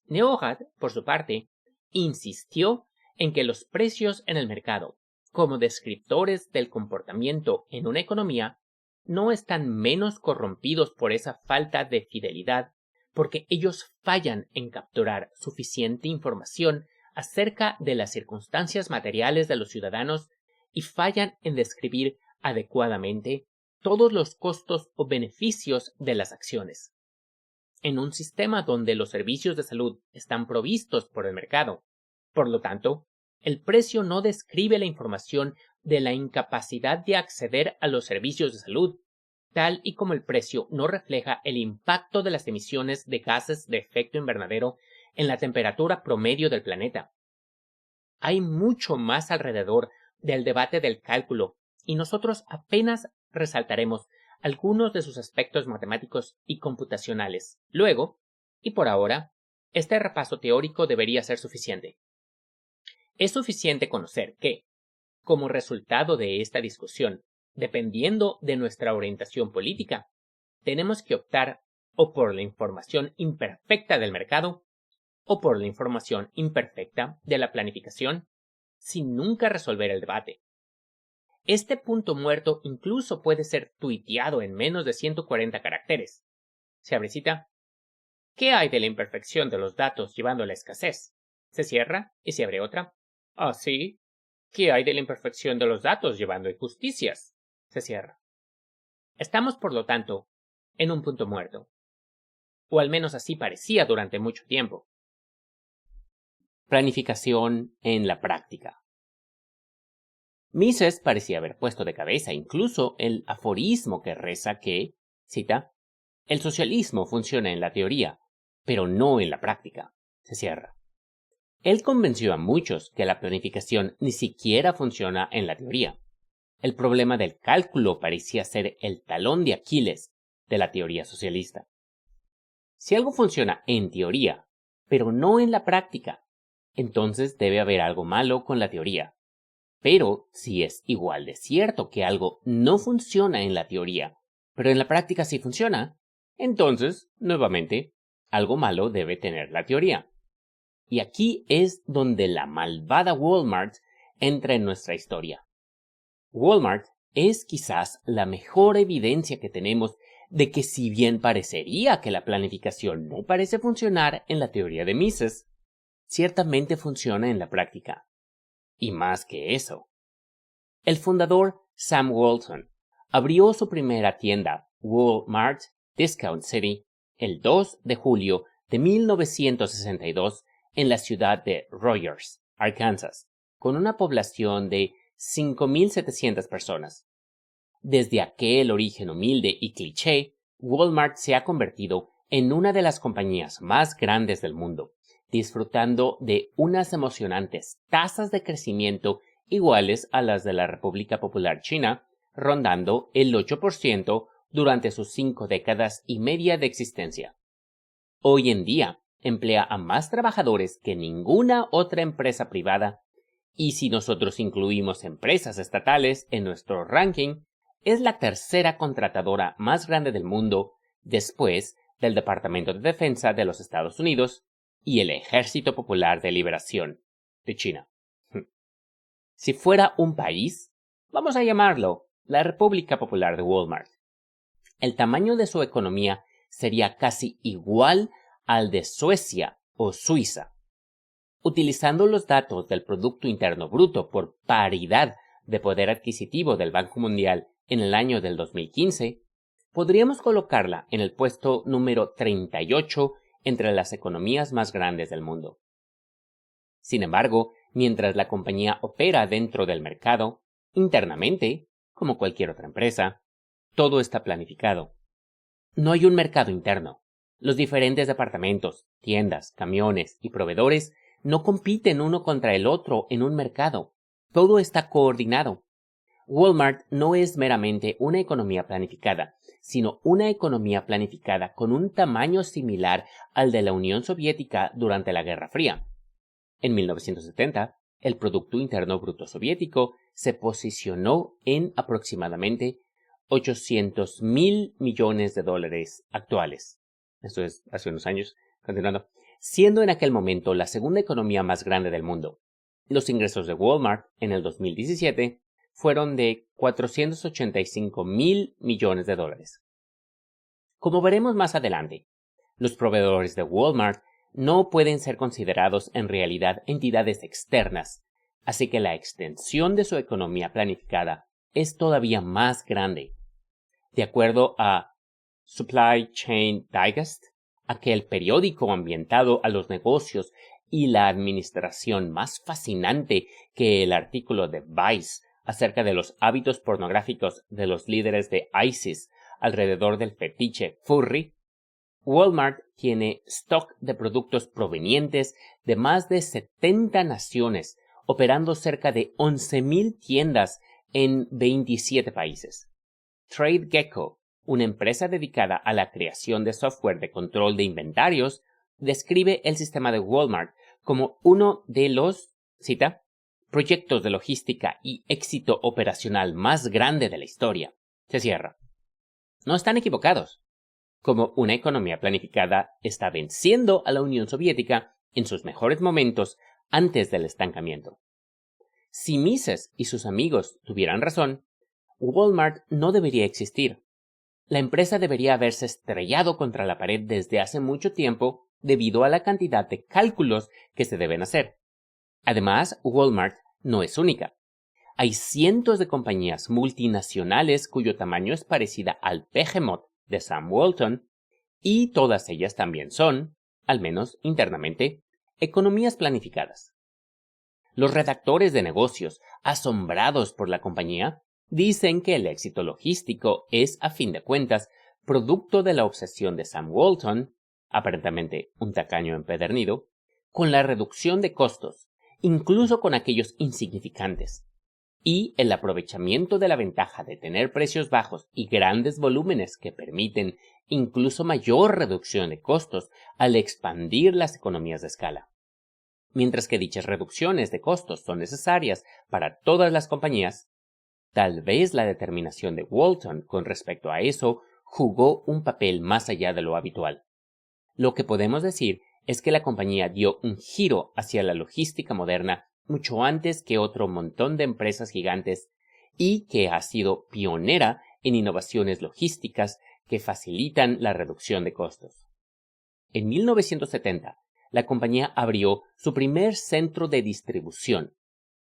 Neohat, por su parte, insistió en que los precios en el mercado, como descriptores del comportamiento en una economía, no están menos corrompidos por esa falta de fidelidad, porque ellos fallan en capturar suficiente información acerca de las circunstancias materiales de los ciudadanos y fallan en describir adecuadamente todos los costos o beneficios de las acciones. En un sistema donde los servicios de salud están provistos por el mercado, por lo tanto, el precio no describe la información de la incapacidad de acceder a los servicios de salud, tal y como el precio no refleja el impacto de las emisiones de gases de efecto invernadero en la temperatura promedio del planeta. Hay mucho más alrededor del debate del cálculo, y nosotros apenas resaltaremos algunos de sus aspectos matemáticos y computacionales. Luego, y por ahora, este repaso teórico debería ser suficiente. Es suficiente conocer que, como resultado de esta discusión, dependiendo de nuestra orientación política, tenemos que optar o por la información imperfecta del mercado o por la información imperfecta de la planificación, sin nunca resolver el debate. Este punto muerto incluso puede ser tuiteado en menos de 140 caracteres. Se abre cita. ¿Qué hay de la imperfección de los datos llevando a la escasez? Se cierra y se abre otra. Ah, sí. ¿Qué hay de la imperfección de los datos llevando a injusticias? Se cierra. Estamos, por lo tanto, en un punto muerto. O al menos así parecía durante mucho tiempo. Planificación en la práctica. Mises parecía haber puesto de cabeza incluso el aforismo que reza que, cita, el socialismo funciona en la teoría, pero no en la práctica. Se cierra. Él convenció a muchos que la planificación ni siquiera funciona en la teoría. El problema del cálculo parecía ser el talón de Aquiles de la teoría socialista. Si algo funciona en teoría, pero no en la práctica, entonces debe haber algo malo con la teoría. Pero si es igual de cierto que algo no funciona en la teoría, pero en la práctica sí funciona, entonces, nuevamente, algo malo debe tener la teoría. Y aquí es donde la malvada Walmart entra en nuestra historia. Walmart es quizás la mejor evidencia que tenemos de que si bien parecería que la planificación no parece funcionar en la teoría de Mises, ciertamente funciona en la práctica. Y más que eso. El fundador Sam Walton abrió su primera tienda, Walmart Discount City, el 2 de julio de 1962 en la ciudad de Rogers, Arkansas, con una población de 5.700 personas. Desde aquel origen humilde y cliché, Walmart se ha convertido en una de las compañías más grandes del mundo, disfrutando de unas emocionantes tasas de crecimiento iguales a las de la República Popular China, rondando el 8% durante sus 5 décadas y media de existencia. Hoy en día, emplea a más trabajadores que ninguna otra empresa privada, y si nosotros incluimos empresas estatales en nuestro ranking, es la tercera contratadora más grande del mundo después del Departamento de Defensa de los Estados Unidos y el Ejército Popular de Liberación de China. Si fuera un país, vamos a llamarlo la República Popular de Walmart. El tamaño de su economía sería casi igual al de Suecia o Suiza. Utilizando los datos del Producto Interno Bruto por paridad de poder adquisitivo del Banco Mundial en el año del 2015, podríamos colocarla en el puesto número 38 entre las economías más grandes del mundo. Sin embargo, mientras la compañía opera dentro del mercado, internamente, como cualquier otra empresa, todo está planificado. No hay un mercado interno. Los diferentes departamentos, tiendas, camiones y proveedores no compiten uno contra el otro en un mercado. Todo está coordinado. Walmart no es meramente una economía planificada, sino una economía planificada con un tamaño similar al de la Unión Soviética durante la Guerra Fría. En 1970, el Producto Interno Bruto soviético se posicionó en aproximadamente 800,000 millones de dólares actuales. Esto es hace unos años, continuando, siendo en aquel momento la segunda economía más grande del mundo. Los ingresos de Walmart en el 2017 fueron de 485,000 millones de dólares. Como veremos más adelante, los proveedores de Walmart no pueden ser considerados en realidad entidades externas, así que la extensión de su economía planificada es todavía más grande. De acuerdo a Supply Chain Digest, aquel periódico ambientado a los negocios y la administración más fascinante que el artículo de Vice acerca de los hábitos pornográficos de los líderes de ISIS alrededor del fetiche furry, Walmart tiene stock de productos provenientes de más de 70 naciones, operando cerca de 11,000 tiendas en 27 países. TradeGecko, una empresa dedicada a la creación de software de control de inventarios, describe el sistema de Walmart como uno de los, cita, proyectos de logística y éxito operacional más grande de la historia. Se cierra. No están equivocados. Como una economía planificada está venciendo a la Unión Soviética en sus mejores momentos antes del estancamiento. Si Mises y sus amigos tuvieran razón, Walmart no debería existir. La empresa debería haberse estrellado contra la pared desde hace mucho tiempo debido a la cantidad de cálculos que se deben hacer. Además, Walmart no es única. Hay cientos de compañías multinacionales cuyo tamaño es parecida al Behemoth de Sam Walton, y todas ellas también son, al menos internamente, economías planificadas. Los redactores de negocios, asombrados por la compañía, dicen que el éxito logístico es, a fin de cuentas, producto de la obsesión de Sam Walton, aparentemente un tacaño empedernido, con la reducción de costos, incluso con aquellos insignificantes, y el aprovechamiento de la ventaja de tener precios bajos y grandes volúmenes que permiten incluso mayor reducción de costos al expandir las economías de escala. Mientras que dichas reducciones de costos son necesarias para todas las compañías, tal vez la determinación de Walton con respecto a eso jugó un papel más allá de lo habitual. Lo que podemos decir es que la compañía dio un giro hacia la logística moderna mucho antes que otro montón de empresas gigantes y que ha sido pionera en innovaciones logísticas que facilitan la reducción de costos. En 1970, la compañía abrió su primer centro de distribución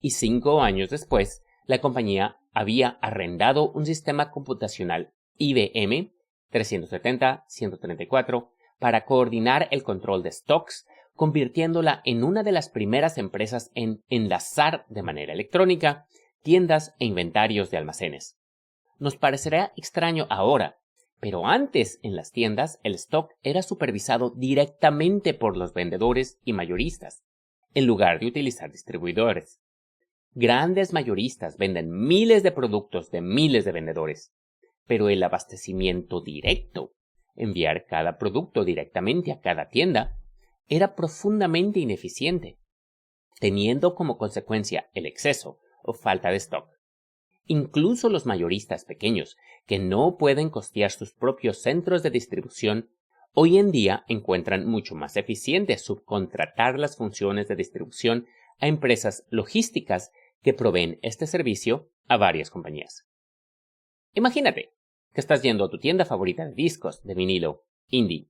y 5 años después, la compañía había arrendado un sistema computacional IBM 370-134 para coordinar el control de stocks, convirtiéndola en una de las primeras empresas en enlazar de manera electrónica tiendas e inventarios de almacenes. Nos parecerá extraño ahora, pero antes en las tiendas el stock era supervisado directamente por los vendedores y mayoristas, en lugar de utilizar distribuidores. Grandes mayoristas venden miles de productos de miles de vendedores, pero el abastecimiento directo, enviar cada producto directamente a cada tienda, era profundamente ineficiente, teniendo como consecuencia el exceso o falta de stock. Incluso los mayoristas pequeños, que no pueden costear sus propios centros de distribución, hoy en día encuentran mucho más eficiente subcontratar las funciones de distribución a empresas logísticas que proveen este servicio a varias compañías. Imagínate que estás yendo a tu tienda favorita de discos de vinilo, indie,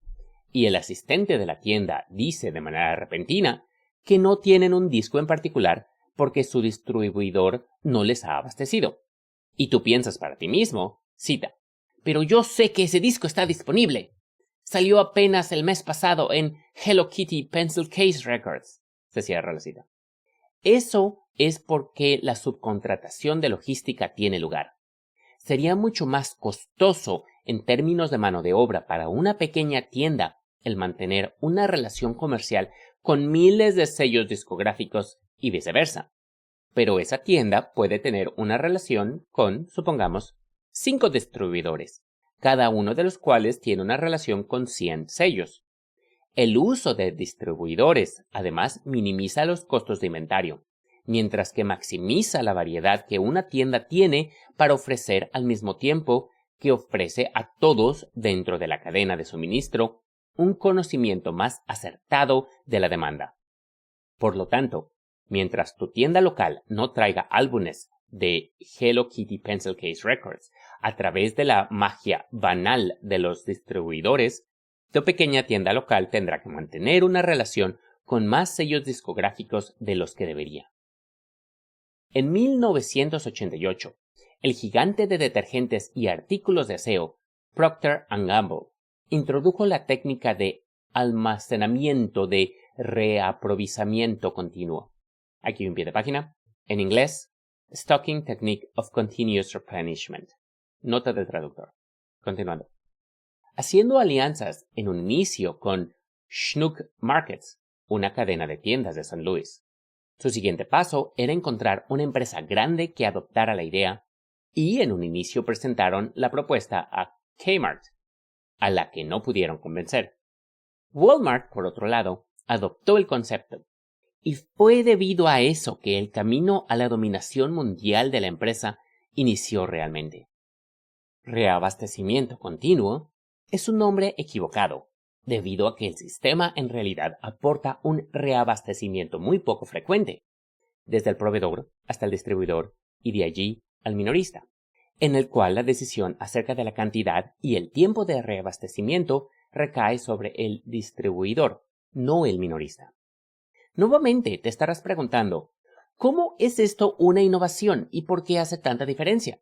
y el asistente de la tienda dice de manera repentina que no tienen un disco en particular porque su distribuidor no les ha abastecido. Y tú piensas para ti mismo, cita, pero yo sé que ese disco está disponible. Salió apenas el mes pasado en Hello Kitty Pencil Case Records. Se cierra la cita. Eso es porque la subcontratación de logística tiene lugar. Sería mucho más costoso en términos de mano de obra para una pequeña tienda el mantener una relación comercial con miles de sellos discográficos y viceversa. Pero esa tienda puede tener una relación con, supongamos, 5 distribuidores, cada uno de los cuales tiene una relación con 100 sellos. El uso de distribuidores, además, minimiza los costos de inventario, mientras que maximiza la variedad que una tienda tiene para ofrecer al mismo tiempo que ofrece a todos dentro de la cadena de suministro un conocimiento más acertado de la demanda. Por lo tanto, mientras tu tienda local no traiga álbumes de Hello Kitty Pencil Case Records a través de la magia banal de los distribuidores, tu pequeña tienda local tendrá que mantener una relación con más sellos discográficos de los que debería. En 1988, el gigante de detergentes y artículos de aseo, Procter & Gamble, introdujo la técnica de almacenamiento de reaprovizamiento continuo. Aquí un pie de página. En inglés, Stocking Technique of Continuous Replenishment. Nota del traductor. Continuando. Haciendo alianzas en un inicio con Schnuck Markets, una cadena de tiendas de San Luis. Su siguiente paso era encontrar una empresa grande que adoptara la idea y en un inicio presentaron la propuesta a Kmart, a la que no pudieron convencer. Walmart, por otro lado, adoptó el concepto, y fue debido a eso que el camino a la dominación mundial de la empresa inició realmente. Reabastecimiento continuo es un nombre equivocado, debido a que el sistema en realidad aporta un reabastecimiento muy poco frecuente, desde el proveedor hasta el distribuidor y de allí al minorista, en el cual la decisión acerca de la cantidad y el tiempo de reabastecimiento recae sobre el distribuidor, no el minorista. Nuevamente te estarás preguntando, ¿cómo es esto una innovación y por qué hace tanta diferencia?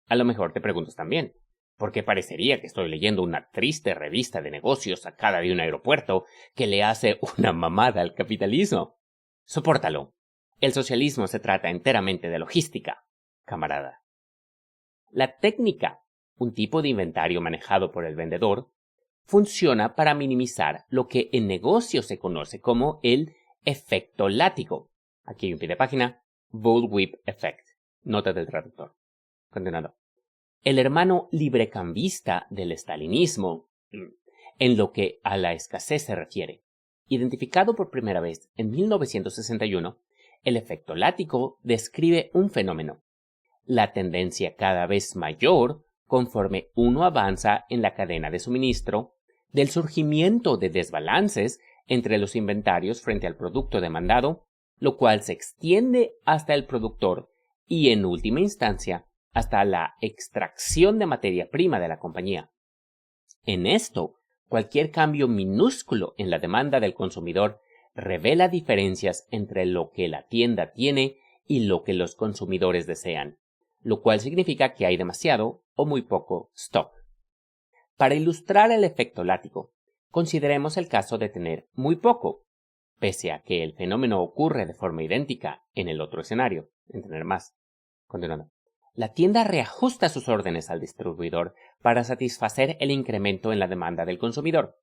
A lo mejor te preguntas también, ¿por qué parecería que estoy leyendo una triste revista de negocios sacada de un aeropuerto que le hace una mamada al capitalismo? Sopórtalo. El socialismo se trata enteramente de logística, camarada. La técnica, un tipo de inventario manejado por el vendedor, funciona para minimizar lo que en negocios se conoce como el efecto látigo. Aquí hay un pie de página, Bullwhip Effect. Nota del traductor. Continuando. El hermano librecambista del estalinismo, en lo que a la escasez se refiere, identificado por primera vez en 1961, el efecto látigo describe un fenómeno, la tendencia cada vez mayor conforme uno avanza en la cadena de suministro, del surgimiento de desbalances entre los inventarios frente al producto demandado, lo cual se extiende hasta el productor y, en última instancia, hasta la extracción de materia prima de la compañía. En esto, cualquier cambio minúsculo en la demanda del consumidor revela diferencias entre lo que la tienda tiene y lo que los consumidores desean, lo cual significa que hay demasiado o muy poco stock. Para ilustrar el efecto látigo, consideremos el caso de tener muy poco, pese a que el fenómeno ocurre de forma idéntica en el otro escenario, en tener más. Continuando. La tienda reajusta sus órdenes al distribuidor para satisfacer el incremento en la demanda del consumidor.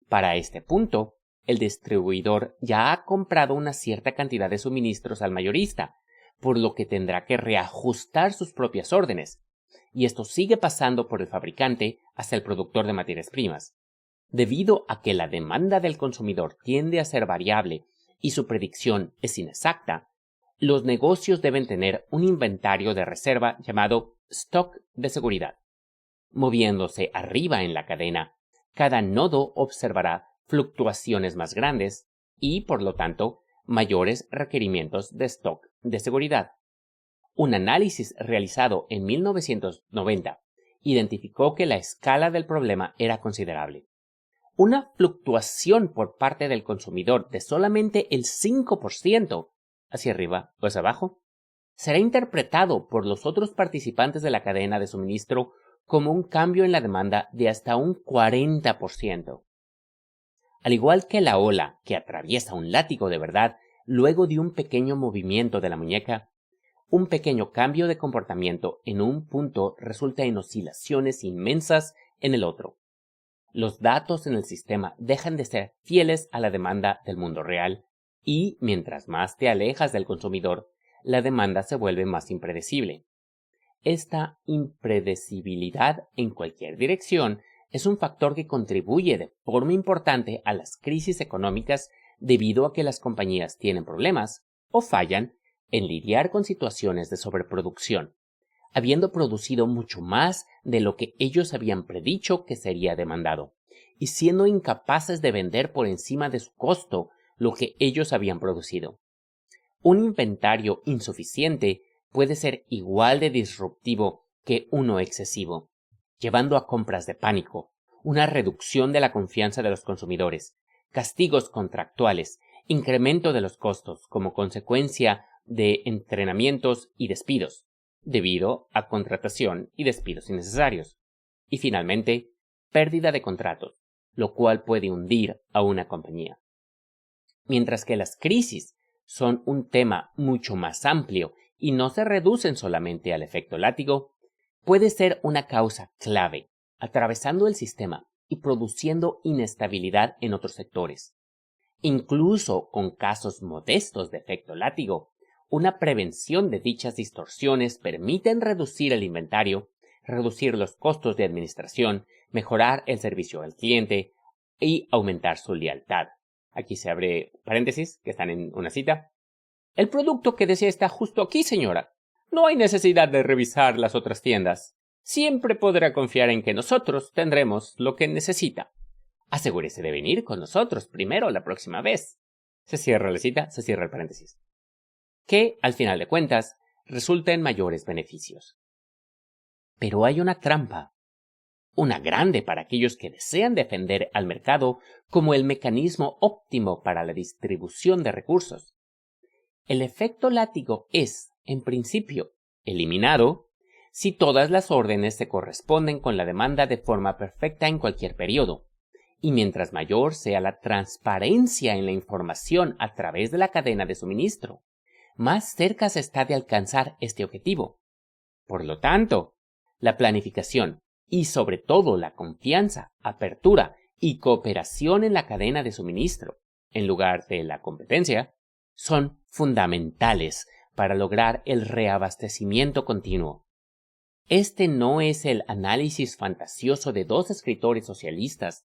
Para este punto, el distribuidor ya ha comprado una cierta cantidad de suministros al mayorista, por lo que tendrá que reajustar sus propias órdenes, y esto sigue pasando por el fabricante hasta el productor de materias primas. Debido a que la demanda del consumidor tiende a ser variable y su predicción es inexacta, los negocios deben tener un inventario de reserva llamado stock de seguridad. Moviéndose arriba en la cadena, cada nodo observará fluctuaciones más grandes y, por lo tanto, mayores requerimientos de stock de seguridad. Un análisis realizado en 1990 identificó que la escala del problema era considerable. Una fluctuación por parte del consumidor de solamente el 5%, hacia arriba o hacia abajo, será interpretado por los otros participantes de la cadena de suministro como un cambio en la demanda de hasta un 40%. Al igual que la ola que atraviesa un látigo de verdad luego de un pequeño movimiento de la muñeca, un pequeño cambio de comportamiento en un punto resulta en oscilaciones inmensas en el otro. Los datos en el sistema dejan de ser fieles a la demanda del mundo real y, mientras más te alejas del consumidor, la demanda se vuelve más impredecible. Esta impredecibilidad en cualquier dirección es un factor que contribuye de forma importante a las crisis económicas debido a que las compañías tienen problemas o fallan en lidiar con situaciones de sobreproducción, habiendo producido mucho más de lo que ellos habían predicho que sería demandado, y siendo incapaces de vender por encima de su costo lo que ellos habían producido. Un inventario insuficiente puede ser igual de disruptivo que uno excesivo, llevando a compras de pánico, una reducción de la confianza de los consumidores, castigos contractuales, incremento de los costos como consecuencia de entrenamientos y despidos, debido a contratación y despidos innecesarios, y finalmente, pérdida de contratos, lo cual puede hundir a una compañía. Mientras que las crisis son un tema mucho más amplio y no se reducen solamente al efecto látigo, puede ser una causa clave, atravesando el sistema y produciendo inestabilidad en otros sectores. Incluso con casos modestos de efecto látigo, una prevención de dichas distorsiones permite reducir el inventario, reducir los costos de administración, mejorar el servicio al cliente y aumentar su lealtad. Aquí se abre paréntesis, que están en una cita. El producto que desea está justo aquí, señora. No hay necesidad de revisar las otras tiendas. Siempre podrá confiar en que nosotros tendremos lo que necesita. Asegúrese de venir con nosotros primero la próxima vez. Se cierra la cita, se cierra el paréntesis. Que, al final de cuentas, resulta en mayores beneficios. Pero hay una trampa. Una grande para aquellos que desean defender al mercado como el mecanismo óptimo para la distribución de recursos. El efecto látigo es, en principio, eliminado si todas las órdenes se corresponden con la demanda de forma perfecta en cualquier periodo, y mientras mayor sea la transparencia en la información a través de la cadena de suministro, más cerca se está de alcanzar este objetivo. Por lo tanto, la planificación y sobre todo la confianza, apertura y cooperación en la cadena de suministro, en lugar de la competencia, son fundamentales para lograr el reabastecimiento continuo. Este no es el análisis fantasioso de dos escritores socialistas.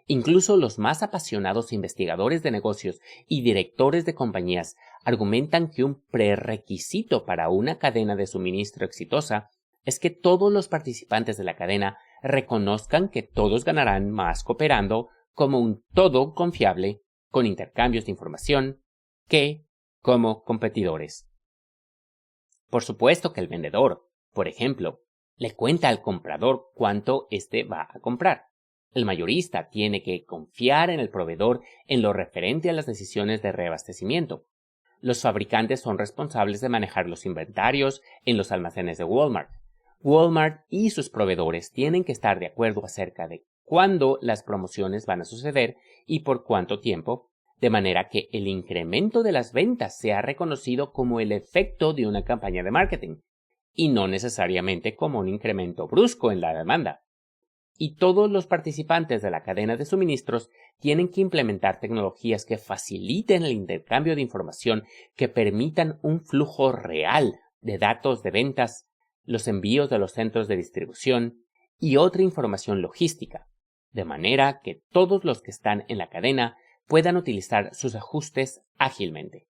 Incluso los más apasionados investigadores de negocios y directores de compañías argumentan que un prerequisito para una cadena de suministro exitosa es que todos los participantes de la cadena reconozcan que todos ganarán más cooperando como un todo confiable con intercambios de información que como competidores. Por supuesto que el vendedor, por ejemplo, le cuenta al comprador cuánto éste va a comprar. El mayorista tiene que confiar en el proveedor en lo referente a las decisiones de reabastecimiento. Los fabricantes son responsables de manejar los inventarios en los almacenes de Walmart. Walmart y sus proveedores tienen que estar de acuerdo acerca de cuándo las promociones van a suceder y por cuánto tiempo, de manera que el incremento de las ventas sea reconocido como el efecto de una campaña de marketing, y no necesariamente como un incremento brusco en la demanda. y todos los participantes de la cadena de suministros tienen que implementar tecnologías que faciliten el intercambio de información, que permitan un flujo real de datos de ventas, los envíos de los centros de distribución y otra información logística, de manera que todos los que están en la cadena puedan utilizar sus ajustes ágilmente.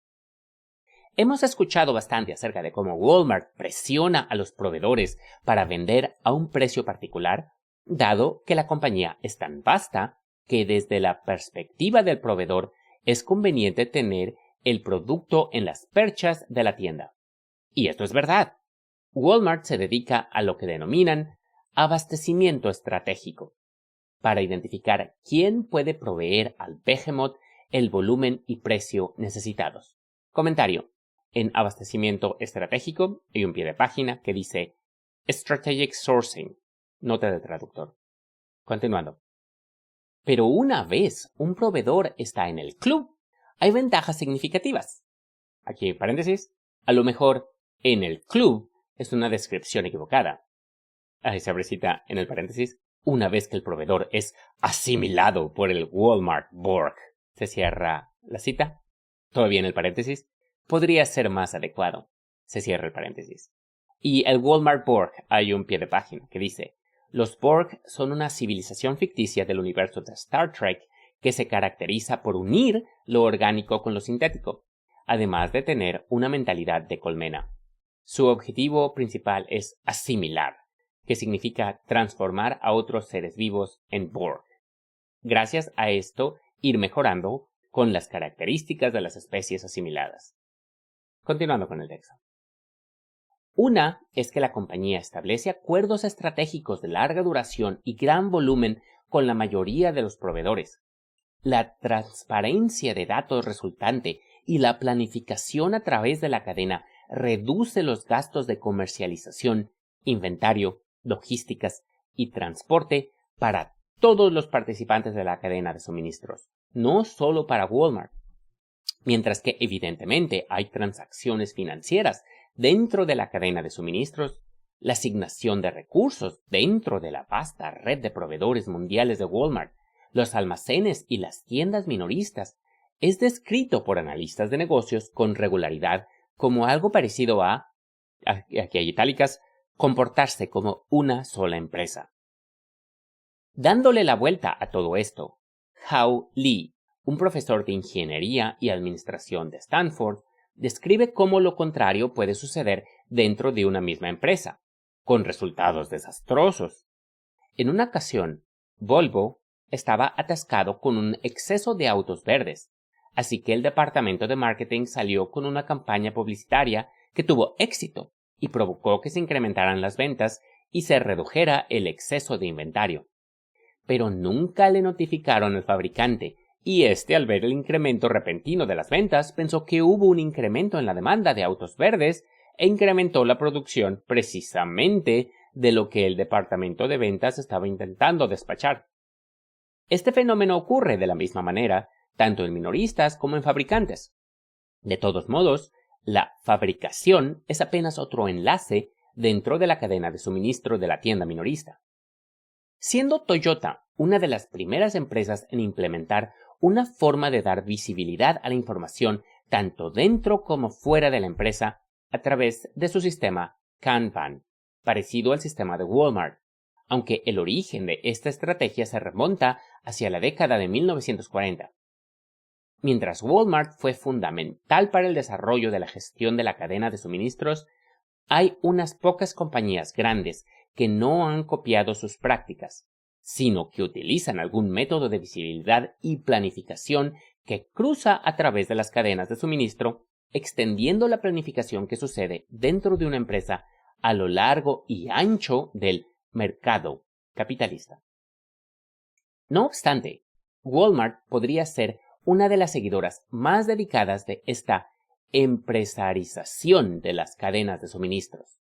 Hemos escuchado bastante acerca de cómo Walmart presiona a los proveedores para vender a un precio particular, dado que la compañía es tan vasta que desde la perspectiva del proveedor es conveniente tener el producto en las perchas de la tienda. Y esto es verdad. Walmart se dedica a lo que denominan abastecimiento estratégico, para identificar quién puede proveer al behemoth el volumen y precio necesitados. Comentario. En abastecimiento estratégico hay un pie de página que dice Strategic Sourcing. Nota del traductor. Continuando. Pero una vez un proveedor está en el club, hay ventajas significativas. Aquí en paréntesis, a lo mejor en el club es una descripción equivocada. Ahí se abre cita en el paréntesis. Una vez que el proveedor es asimilado por el Walmart Board. Se cierra la cita. Todavía en el paréntesis. Podría ser más adecuado. Se cierra el paréntesis. Y el Walmart Borg, hay un pie de página que dice: los Borg son una civilización ficticia del universo de Star Trek que se caracteriza por unir lo orgánico con lo sintético, además de tener una mentalidad de colmena. Su objetivo principal es asimilar, que significa transformar a otros seres vivos en Borg. Gracias a esto, ir mejorando con las características de las especies asimiladas. Continuando con el texto. Una es que la compañía establece acuerdos estratégicos de larga duración y gran volumen con la mayoría de los proveedores. La transparencia de datos resultante y la planificación a través de la cadena reduce los gastos de comercialización, inventario, logísticas y transporte para todos los participantes de la cadena de suministros, no solo para Walmart. Mientras que evidentemente hay transacciones financieras dentro de la cadena de suministros, la asignación de recursos dentro de la vasta red de proveedores mundiales de Walmart, los almacenes y las tiendas minoristas, es descrito por analistas de negocios con regularidad como algo parecido a, aquí hay itálicas, comportarse como una sola empresa. Dándole la vuelta a todo esto, Hao Li, un profesor de ingeniería y administración de Stanford, describe cómo lo contrario puede suceder dentro de una misma empresa, con resultados desastrosos. En una ocasión, Volvo estaba atascado con un exceso de autos verdes, así que el departamento de marketing salió con una campaña publicitaria que tuvo éxito y provocó que se incrementaran las ventas y se redujera el exceso de inventario. Pero nunca le notificaron al fabricante, y al ver el incremento repentino de las ventas, pensó que hubo un incremento en la demanda de autos verdes e incrementó la producción precisamente de lo que el departamento de ventas estaba intentando despachar. Este fenómeno ocurre de la misma manera, tanto en minoristas como en fabricantes. De todos modos, la fabricación es apenas otro enlace dentro de la cadena de suministro de la tienda minorista. Siendo Toyota una de las primeras empresas en implementar una forma de dar visibilidad a la información tanto dentro como fuera de la empresa a través de su sistema Kanban, parecido al sistema de Walmart, aunque el origen de esta estrategia se remonta hacia la década de 1940. Mientras Walmart fue fundamental para el desarrollo de la gestión de la cadena de suministros, hay unas pocas compañías grandes que no han copiado sus prácticas, sino que utilizan algún método de visibilidad y planificación que cruza a través de las cadenas de suministro, extendiendo la planificación que sucede dentro de una empresa a lo largo y ancho del mercado capitalista. No obstante, Walmart podría ser una de las seguidoras más dedicadas de esta empresarización de las cadenas de suministros.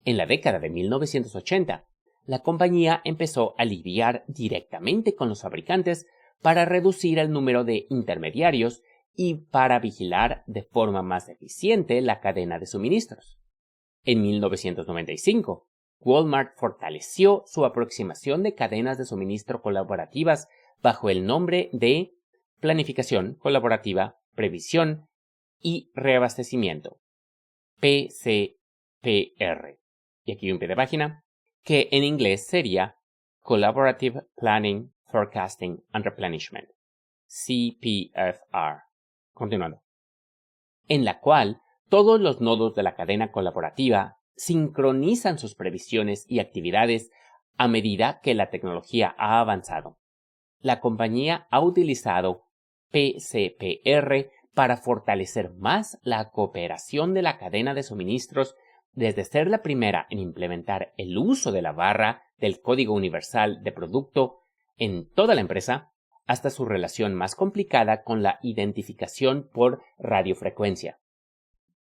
En la década de 1980, la compañía empezó a lidiar directamente con los fabricantes para reducir el número de intermediarios y para vigilar de forma más eficiente la cadena de suministros. En 1995, Walmart fortaleció su aproximación de cadenas de suministro colaborativas bajo el nombre de Planificación Colaborativa, Previsión y Reabastecimiento, PCPR. Y aquí un pie de página, que en inglés sería Collaborative Planning, Forecasting and Replenishment, CPFR. Continuando. En la cual todos los nodos de la cadena colaborativa sincronizan sus previsiones y actividades a medida que la tecnología ha avanzado. La compañía ha utilizado PCPR para fortalecer más la cooperación de la cadena de suministros, desde ser la primera en implementar el uso de la barra del código universal de producto en toda la empresa, hasta su relación más complicada con la identificación por radiofrecuencia.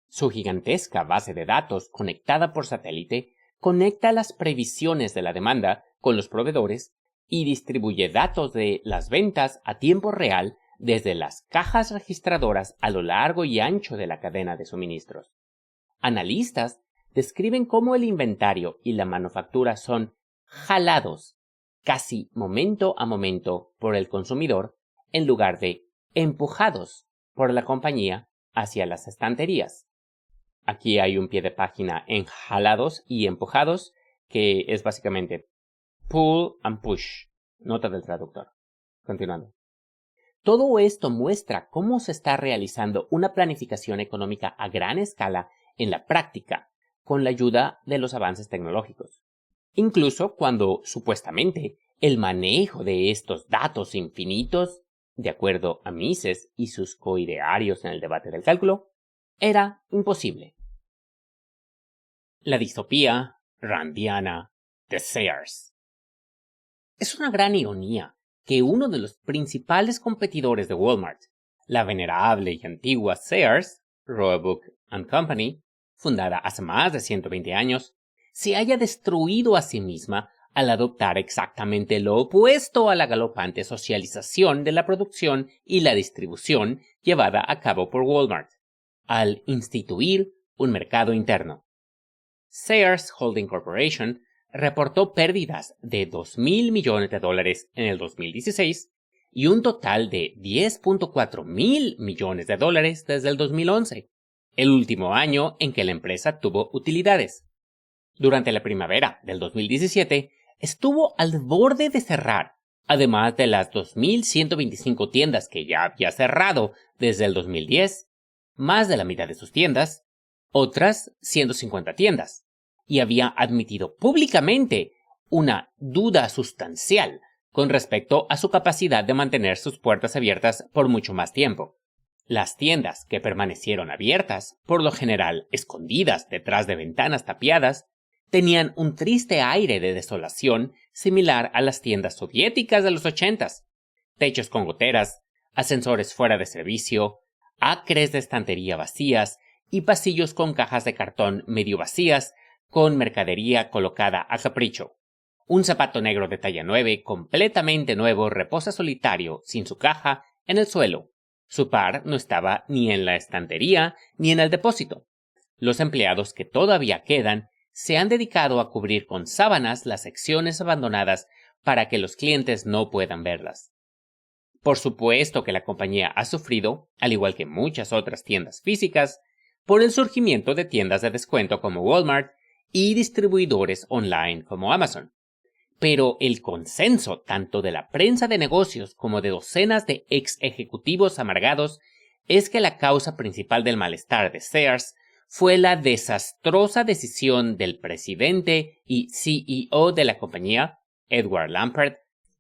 Su gigantesca base de datos conectada por satélite conecta las previsiones de la demanda con los proveedores y distribuye datos de las ventas a tiempo real desde las cajas registradoras a lo largo y ancho de la cadena de suministros. Analistas describen cómo el inventario y la manufactura son jalados casi momento a momento por el consumidor en lugar de empujados por la compañía hacia las estanterías. Aquí hay un pie de página en jalados y empujados, que es básicamente pull and push. Nota del traductor. Continuando. Todo esto muestra cómo se está realizando una planificación económica a gran escala en la práctica, con la ayuda de los avances tecnológicos. Incluso cuando, supuestamente, el manejo de estos datos infinitos, de acuerdo a Mises y sus coidearios en el debate del cálculo, era imposible. La distopía randiana de Sears. Es una gran ironía que uno de los principales competidores de Walmart, la venerable y antigua Sears, Roebuck & Company, fundada hace más de 120 años, se haya destruido a sí misma al adoptar exactamente lo opuesto a la galopante socialización de la producción y la distribución llevada a cabo por Walmart, al instituir un mercado interno. Sears Holding Corporation reportó pérdidas de $2,000 millones en el 2016 y un total de $10.4 mil millones desde el 2011, el último año en que la empresa tuvo utilidades. Durante la primavera del 2017 estuvo al borde de cerrar, además de las 2.125 tiendas que ya había cerrado desde el 2010, más de la mitad de sus tiendas, otras 150 tiendas, y había admitido públicamente una duda sustancial con respecto a su capacidad de mantener sus puertas abiertas por mucho más tiempo. Las tiendas que permanecieron abiertas, por lo general escondidas detrás de ventanas tapiadas, tenían un triste aire de desolación similar a las tiendas soviéticas de los 80s. Techos con goteras, ascensores fuera de servicio, acres de estantería vacías y pasillos con cajas de cartón medio vacías con mercadería colocada a capricho. Un zapato negro de talla 9, completamente nuevo, reposa solitario, sin su caja, en el suelo. Su par no estaba ni en la estantería ni en el depósito. Los empleados que todavía quedan se han dedicado a cubrir con sábanas las secciones abandonadas para que los clientes no puedan verlas. Por supuesto que la compañía ha sufrido, al igual que muchas otras tiendas físicas, por el surgimiento de tiendas de descuento como Walmart y distribuidores online como Amazon. Pero el consenso tanto de la prensa de negocios como de docenas de ex ejecutivos amargados es que la causa principal del malestar de Sears fue la desastrosa decisión del presidente y CEO de la compañía, Edward Lampert,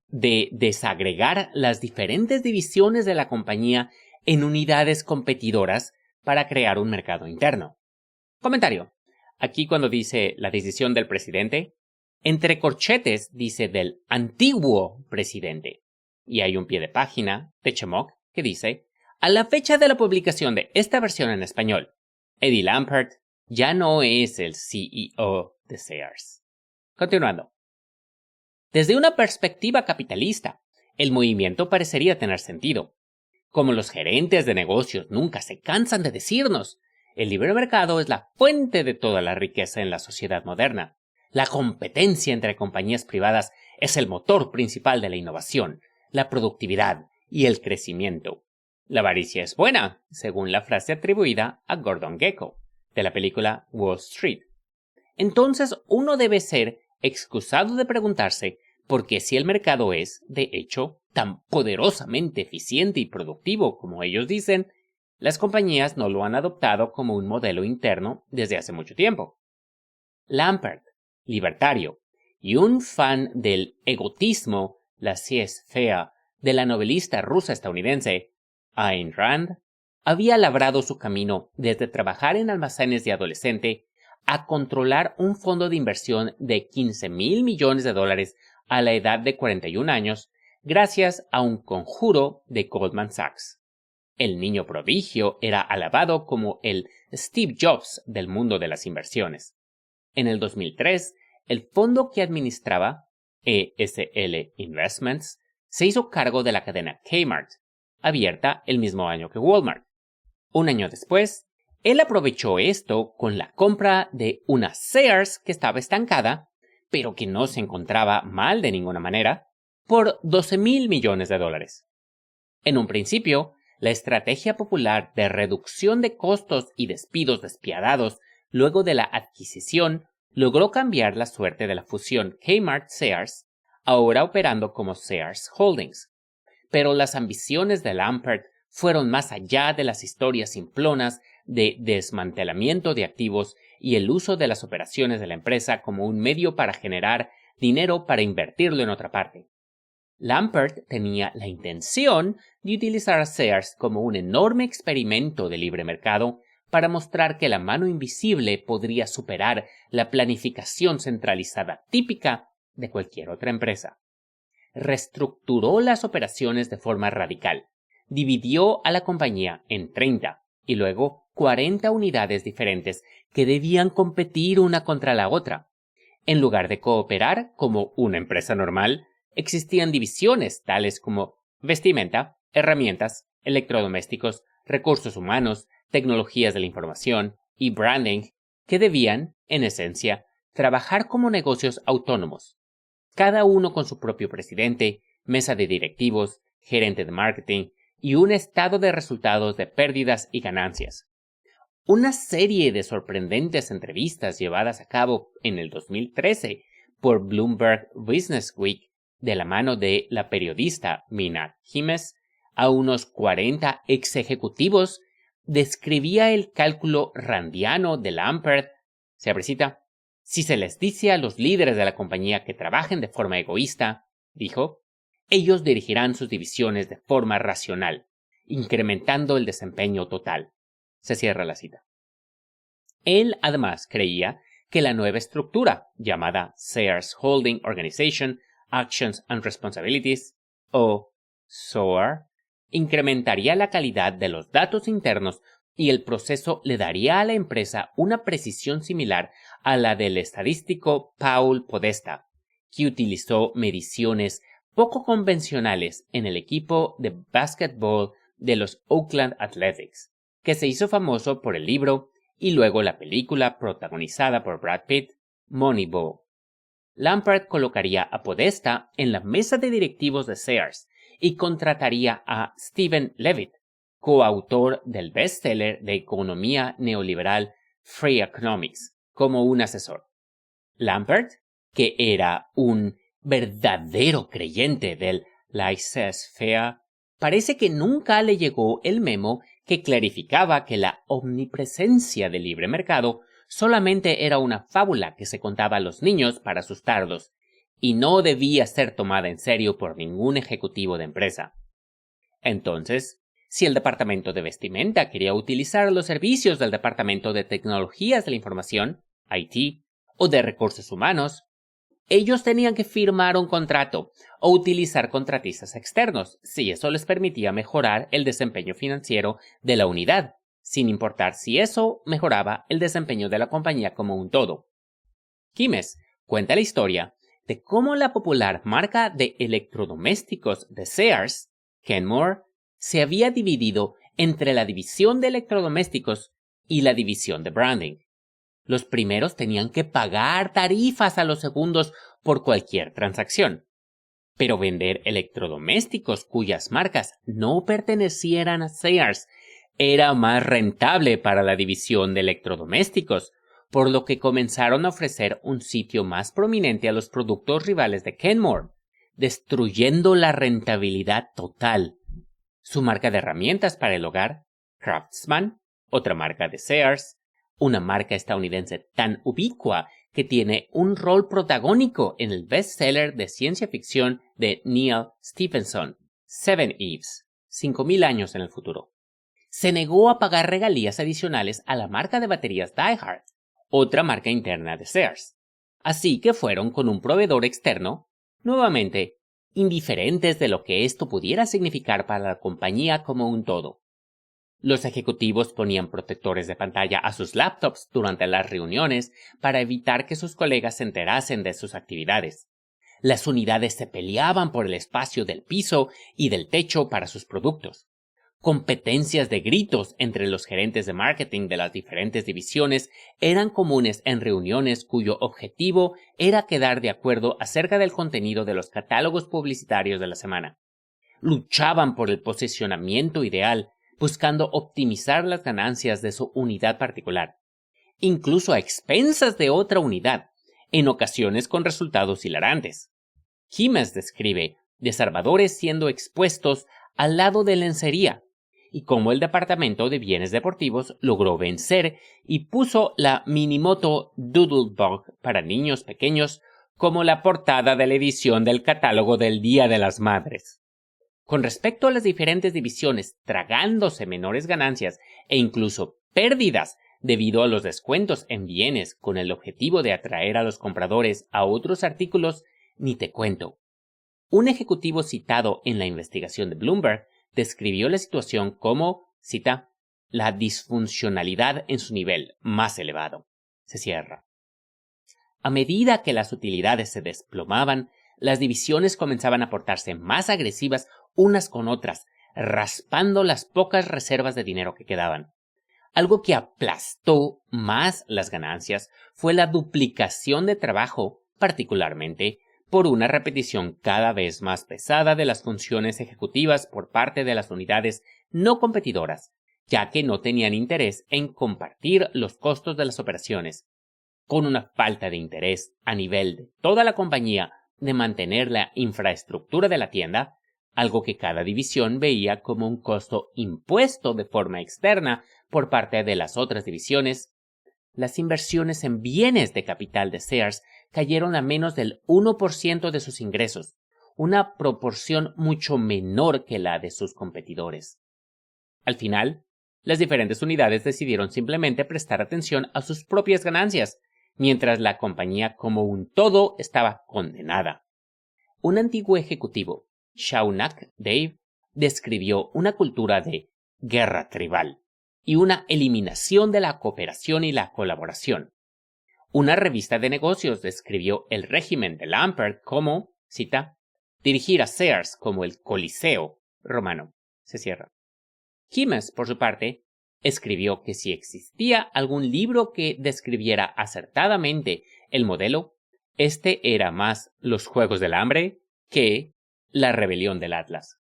de desagregar las diferentes divisiones de la compañía en unidades competidoras para crear un mercado interno. Comentario. Aquí cuando dice la decisión del presidente, entre corchetes dice del antiguo presidente. Y hay un pie de página de Chemok que dice, a la fecha de la publicación de esta versión en español, Eddie Lampert ya no es el CEO de Sears. Continuando. Desde una perspectiva capitalista, el movimiento parecería tener sentido. Como los gerentes de negocios nunca se cansan de decirnos, el libre mercado es la fuente de toda la riqueza en la sociedad moderna. La competencia entre compañías privadas es el motor principal de la innovación, la productividad y el crecimiento. La avaricia es buena, según la frase atribuida a Gordon Gekko, de la película Wall Street. Entonces uno debe ser excusado de preguntarse por qué, si el mercado es, de hecho, tan poderosamente eficiente y productivo como ellos dicen, las compañías no lo han adoptado como un modelo interno desde hace mucho tiempo. Lampert, libertario y un fan del egotismo, laissez-faire, de la novelista rusa estadounidense Ayn Rand, había labrado su camino desde trabajar en almacenes de adolescente a controlar un fondo de inversión de $15,000 millones a la edad de 41 años gracias a un conjuro de Goldman Sachs. El niño prodigio era alabado como el Steve Jobs del mundo de las inversiones. En el 2003, el fondo que administraba, ESL Investments, se hizo cargo de la cadena Kmart, abierta el mismo año que Walmart. Un año después, él aprovechó esto con la compra de una Sears que estaba estancada, pero que no se encontraba mal de ninguna manera, por $12,000 millones. En un principio, la estrategia popular de reducción de costos y despidos despiadados luego de la adquisición logró cambiar la suerte de la fusión Kmart-Sears, ahora operando como Sears Holdings. Pero las ambiciones de Lampert fueron más allá de las historias simplonas de desmantelamiento de activos y el uso de las operaciones de la empresa como un medio para generar dinero para invertirlo en otra parte. Lampert tenía la intención de utilizar a Sears como un enorme experimento de libre mercado para mostrar que la mano invisible podría superar la planificación centralizada típica de cualquier otra empresa. Reestructuró las operaciones de forma radical, dividió a la compañía en 30 y luego 40 unidades diferentes que debían competir una contra la otra. En lugar de cooperar como una empresa normal, existían divisiones tales como vestimenta, herramientas, electrodomésticos, recursos humanos, tecnologías de la información y branding que debían, en esencia, trabajar como negocios autónomos, cada uno con su propio presidente, mesa de directivos, gerente de marketing y un estado de resultados de pérdidas y ganancias. Una serie de sorprendentes entrevistas llevadas a cabo en el 2013 por Bloomberg Business Week de la mano de la periodista Mina Jiménez a unos 40 ex ejecutivos describía el cálculo randiano de Lampert. Se abre cita: si se les dice a los líderes de la compañía que trabajen de forma egoísta, dijo, ellos dirigirán sus divisiones de forma racional, incrementando el desempeño total. Se cierra la cita. Él además creía que la nueva estructura, llamada Sears Holding Organization, Actions and Responsibilities, o SOAR, incrementaría la calidad de los datos internos y el proceso le daría a la empresa una precisión similar a la del estadístico Paul Podesta, que utilizó mediciones poco convencionales en el equipo de básquetbol de los Oakland Athletics, que se hizo famoso por el libro y luego la película protagonizada por Brad Pitt, Moneyball. Lampert colocaría a Podesta en la mesa de directivos de Sears y contrataría a Steven Levitt, coautor del bestseller de economía neoliberal Free Economics, como un asesor. Lampert, que era un verdadero creyente del laissez-faire, parece que nunca le llegó el memo que clarificaba que la omnipresencia del libre mercado solamente era una fábula que se contaba a los niños para asustarlos y no debía ser tomada en serio por ningún ejecutivo de empresa. Entonces, si el departamento de vestimenta quería utilizar los servicios del departamento de tecnologías de la información, IT, o de recursos humanos, ellos tenían que firmar un contrato o utilizar contratistas externos si eso les permitía mejorar el desempeño financiero de la unidad, sin importar si eso mejoraba el desempeño de la compañía como un todo. Jiménez cuenta la historia de cómo la popular marca de electrodomésticos de Sears, Kenmore, se había dividido entre la división de electrodomésticos y la división de branding. Los primeros tenían que pagar tarifas a los segundos por cualquier transacción. Pero vender electrodomésticos cuyas marcas no pertenecieran a Sears era más rentable para la división de electrodomésticos, por lo que comenzaron a ofrecer un sitio más prominente a los productos rivales de Kenmore, destruyendo la rentabilidad total. Su marca de herramientas para el hogar, Craftsman, otra marca de Sears, una marca estadounidense tan ubicua que tiene un rol protagónico en el bestseller de ciencia ficción de Neil Stephenson, Seven Eves, 5000 años en el futuro. Se negó a pagar regalías adicionales a la marca de baterías Die-Hard, otra marca interna de Sears. Así que fueron con un proveedor externo, nuevamente, indiferentes de lo que esto pudiera significar para la compañía como un todo. Los ejecutivos ponían protectores de pantalla a sus laptops durante las reuniones para evitar que sus colegas se enterasen de sus actividades. Las unidades se peleaban por el espacio del piso y del techo para sus productos. Competencias de gritos entre los gerentes de marketing de las diferentes divisiones eran comunes en reuniones cuyo objetivo era quedar de acuerdo acerca del contenido de los catálogos publicitarios de la semana. Luchaban por el posicionamiento ideal, buscando optimizar las ganancias de su unidad particular, incluso a expensas de otra unidad, en ocasiones con resultados hilarantes. Kimes describe desarmadores siendo expuestos al lado de lencería, y cómo el departamento de bienes deportivos logró vencer y puso la Minimoto Doodlebug para niños pequeños como la portada de la edición del catálogo del Día de las Madres. Con respecto a las diferentes divisiones tragándose menores ganancias e incluso pérdidas debido a los descuentos en bienes con el objetivo de atraer a los compradores a otros artículos, ni te cuento. Un ejecutivo citado en la investigación de Bloomberg describió la situación como, cita, la disfuncionalidad en su nivel más elevado. Se cierra. A medida que las utilidades se desplomaban, las divisiones comenzaban a portarse más agresivas unas con otras, raspando las pocas reservas de dinero que quedaban. Algo que aplastó más las ganancias fue la duplicación de trabajo, particularmente por una repetición cada vez más pesada de las funciones ejecutivas por parte de las unidades no competidoras, ya que no tenían interés en compartir los costos de las operaciones, con una falta de interés a nivel de toda la compañía de mantener la infraestructura de la tienda, algo que cada división veía como un costo impuesto de forma externa por parte de las otras divisiones. Las inversiones en bienes de capital de Sears cayeron a menos del 1% de sus ingresos, una proporción mucho menor que la de sus competidores. Al final, las diferentes unidades decidieron simplemente prestar atención a sus propias ganancias, mientras la compañía como un todo estaba condenada. Un antiguo ejecutivo, Shaunak Dave, describió una cultura de guerra tribal y una eliminación de la cooperación y la colaboración. Una revista de negocios describió el régimen de Lampert como, cita, dirigir a Sears como el Coliseo romano. Se cierra. Kimes, por su parte, escribió que si existía algún libro que describiera acertadamente el modelo, este era más Los Juegos del Hambre que La Rebelión del Atlas.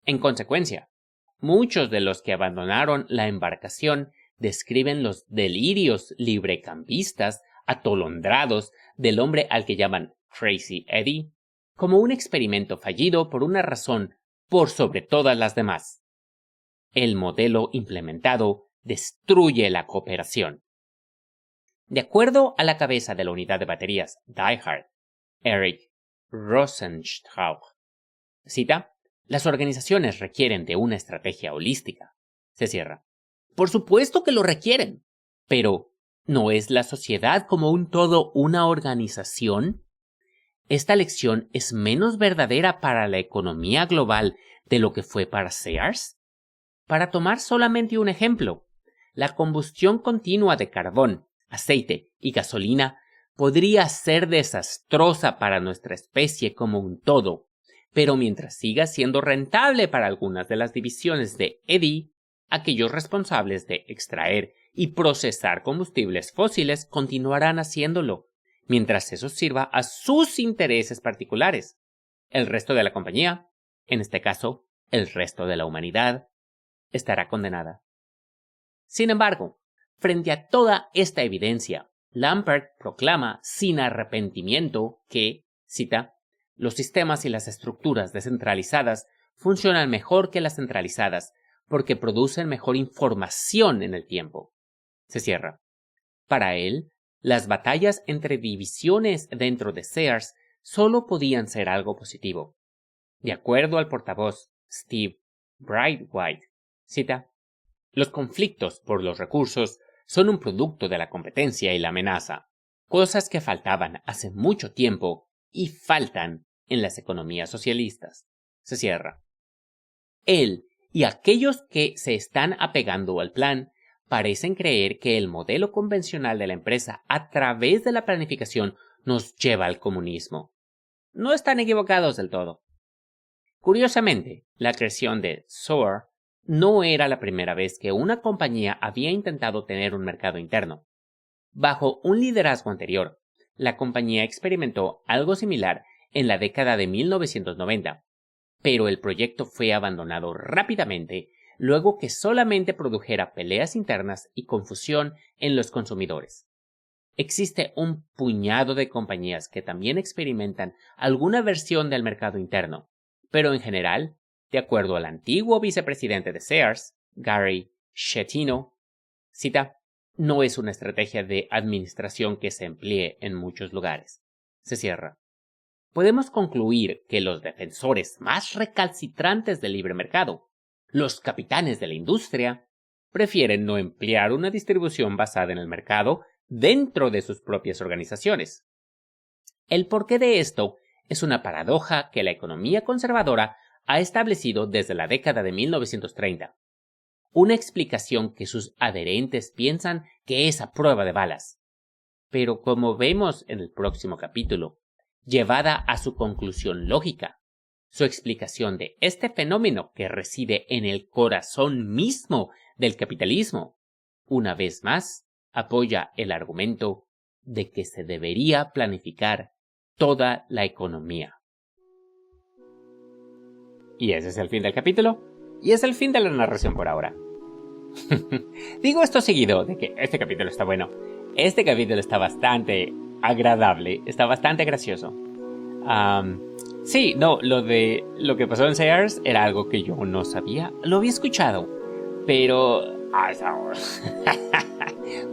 En consecuencia, muchos de los que abandonaron la embarcación describen los delirios librecambistas atolondrados del hombre al que llaman Crazy Eddie como un experimento fallido por una razón por sobre todas las demás. El modelo implementado destruye la cooperación. De acuerdo a la cabeza de la unidad de baterías Die-Hard, Eric Rosenstrauch, cita, las organizaciones requieren de una estrategia holística. Se cierra. Por supuesto que lo requieren, pero ¿no es la sociedad como un todo una organización? Esta lección es menos verdadera para la economía global de lo que fue para Sears. Para tomar solamente un ejemplo, la combustión continua de carbón, aceite y gasolina podría ser desastrosa para nuestra especie como un todo, pero mientras siga siendo rentable para algunas de las divisiones de Eddy, aquellos responsables de extraer y procesar combustibles fósiles continuarán haciéndolo, mientras eso sirva a sus intereses particulares. El resto de la compañía, en este caso, el resto de la humanidad, estará condenada. Sin embargo, frente a toda esta evidencia, Lampert proclama sin arrepentimiento que, cita, los sistemas y las estructuras descentralizadas funcionan mejor que las centralizadas porque producen mejor información en el tiempo. Se cierra. Para él, las batallas entre divisiones dentro de Sears solo podían ser algo positivo. De acuerdo al portavoz Steve Brightwhite, cita, los conflictos por los recursos son un producto de la competencia y la amenaza, cosas que faltaban hace mucho tiempo y faltan en las economías socialistas. Se cierra. Él y aquellos que se están apegando al plan parecen creer que el modelo convencional de la empresa a través de la planificación nos lleva al comunismo. No están equivocados del todo. Curiosamente, la creación de SOAR no era la primera vez que una compañía había intentado tener un mercado interno. Bajo un liderazgo anterior, la compañía experimentó algo similar en la década de 1990, pero el proyecto fue abandonado rápidamente luego que solamente produjera peleas internas y confusión en los consumidores. Existe un puñado de compañías que también experimentan alguna versión del mercado interno, pero en general, de acuerdo al antiguo vicepresidente de Sears, Gary Schettino, cita, no es una estrategia de administración que se emplee en muchos lugares. Se cierra. Podemos concluir que los defensores más recalcitrantes del libre mercado, los capitanes de la industria, prefieren no emplear una distribución basada en el mercado dentro de sus propias organizaciones. El porqué de esto es una paradoja que la economía conservadora ha establecido desde la década de 1930. Una explicación que sus adherentes piensan que es a prueba de balas. Pero como vemos en el próximo capítulo, llevada a su conclusión lógica, su explicación de este fenómeno que reside en el corazón mismo del capitalismo, una vez más, apoya el argumento de que se debería planificar toda la economía. Y ese es el fin del capítulo, y es el fin de la narración por ahora. Digo esto seguido de que este capítulo está bueno. Este capítulo está bastante agradable, está bastante gracioso. Sí, no, lo que pasó en Sears era algo que yo no sabía. Lo había escuchado, pero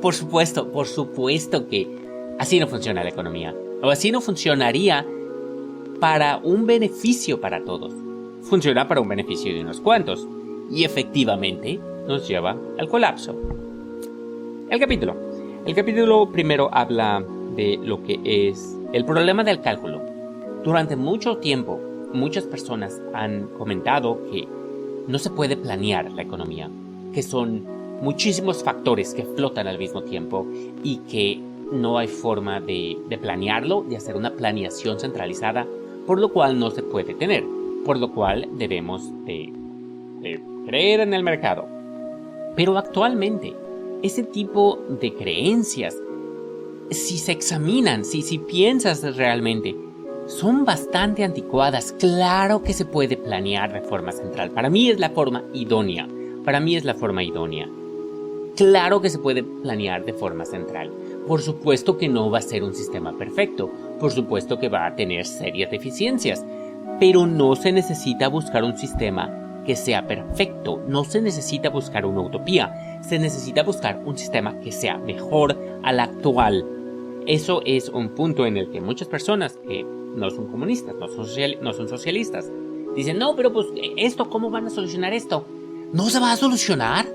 por supuesto que así no funciona la economía. O así no funcionaría para un beneficio para todos. Funciona para un beneficio de unos cuantos. Y efectivamente nos lleva al colapso. El capítulo primero habla de lo que es el problema del cálculo. Durante mucho tiempo, muchas personas han comentado que no se puede planear la economía, que son muchísimos factores que flotan al mismo tiempo y que no hay forma de planearlo, de hacer una planeación centralizada, por lo cual no se puede tener, por lo cual debemos de creer en el mercado. Pero actualmente, ese tipo de creencias, si se examinan, si piensas realmente, son bastante anticuadas. Claro que se puede planear de forma central. Para mí es la forma idónea. Claro que se puede planear de forma central. Por supuesto que no va a ser un sistema perfecto. Por supuesto que va a tener serias deficiencias. Pero no se necesita buscar un sistema que sea perfecto. No se necesita buscar una utopía. Se necesita buscar un sistema que sea mejor al actual. Eso es un punto en el que muchas personas que no son comunistas, no son socialistas, dicen, no, pero pues esto, ¿cómo van a solucionar esto? No se va a solucionar.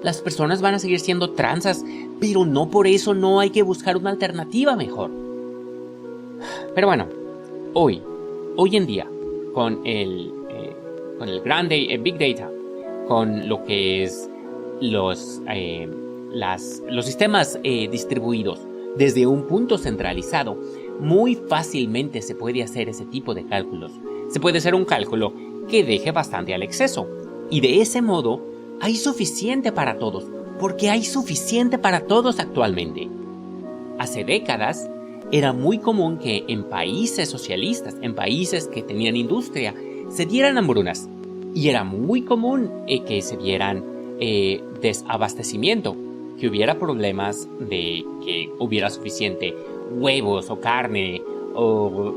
Las personas van a seguir siendo tranzas, pero no por eso no hay que buscar una alternativa mejor. Pero bueno, hoy en día, con el Big Data, con lo que es los sistemas distribuidos desde un punto centralizado, muy fácilmente se puede hacer ese tipo de cálculos. Se puede hacer un cálculo que deje bastante al exceso, y de ese modo hay suficiente para todos, porque hay suficiente para todos actualmente. Hace décadas era muy común que en países socialistas, en países que tenían industria, se dieran hambrunas. Y era muy común que se dieran desabastecimiento, que hubiera problemas de que hubiera suficiente huevos o carne, o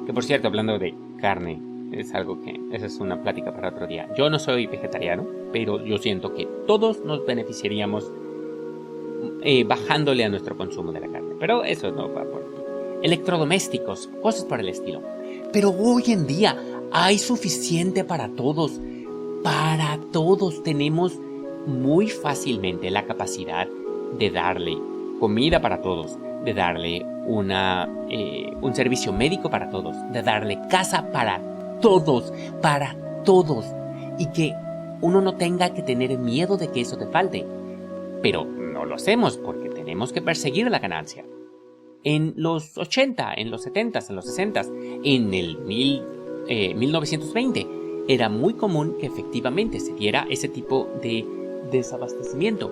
que por cierto, hablando de carne, es algo que esa es una plática para otro día. Yo no soy vegetariano, pero yo siento que todos nos beneficiaríamos bajándole a nuestro consumo de la carne. Pero eso no va por aquí. Electrodomésticos, cosas por el estilo. Pero hoy en día hay suficiente para todos. Para todos tenemos muy fácilmente la capacidad de darle comida para todos, de darle un servicio médico para todos, de darle casa para todos, y que uno no tenga que tener miedo de que eso te falte. Pero no lo hacemos porque tenemos que perseguir la ganancia. En los 80, en los 70, en los 60, en el 1920, era muy común que efectivamente se diera ese tipo de desabastecimiento.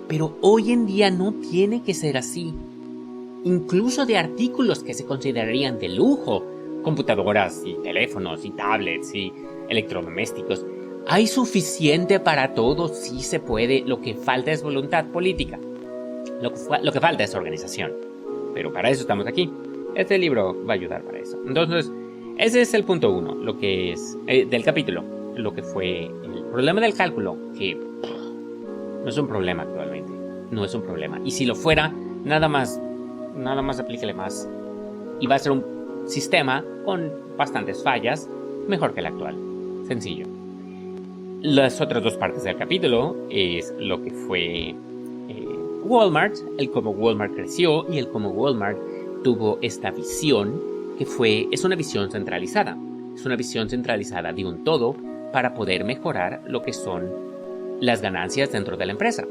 Pero hoy en día no tiene que ser así. Incluso de artículos que se considerarían de lujo, computadoras y teléfonos y tablets y electrodomésticos, hay suficiente para todos, sí se puede. Lo que falta es voluntad política. Lo que falta es organización. Pero para eso estamos aquí. Este libro va a ayudar para eso. Entonces, ese es el punto 1, lo que es del capítulo. Lo que fue el problema del cálculo, que no es un problema actualmente. No es un problema. Y si lo fuera, nada más aplíquele más. Y va a ser un sistema con bastantes fallas, mejor que el actual. Sencillo. Las otras dos partes del capítulo es lo que fue Walmart, el cómo Walmart creció y el cómo Walmart tuvo esta visión que es una visión centralizada. Es una visión centralizada de un todo para poder mejorar lo que son las ganancias dentro de la empresa.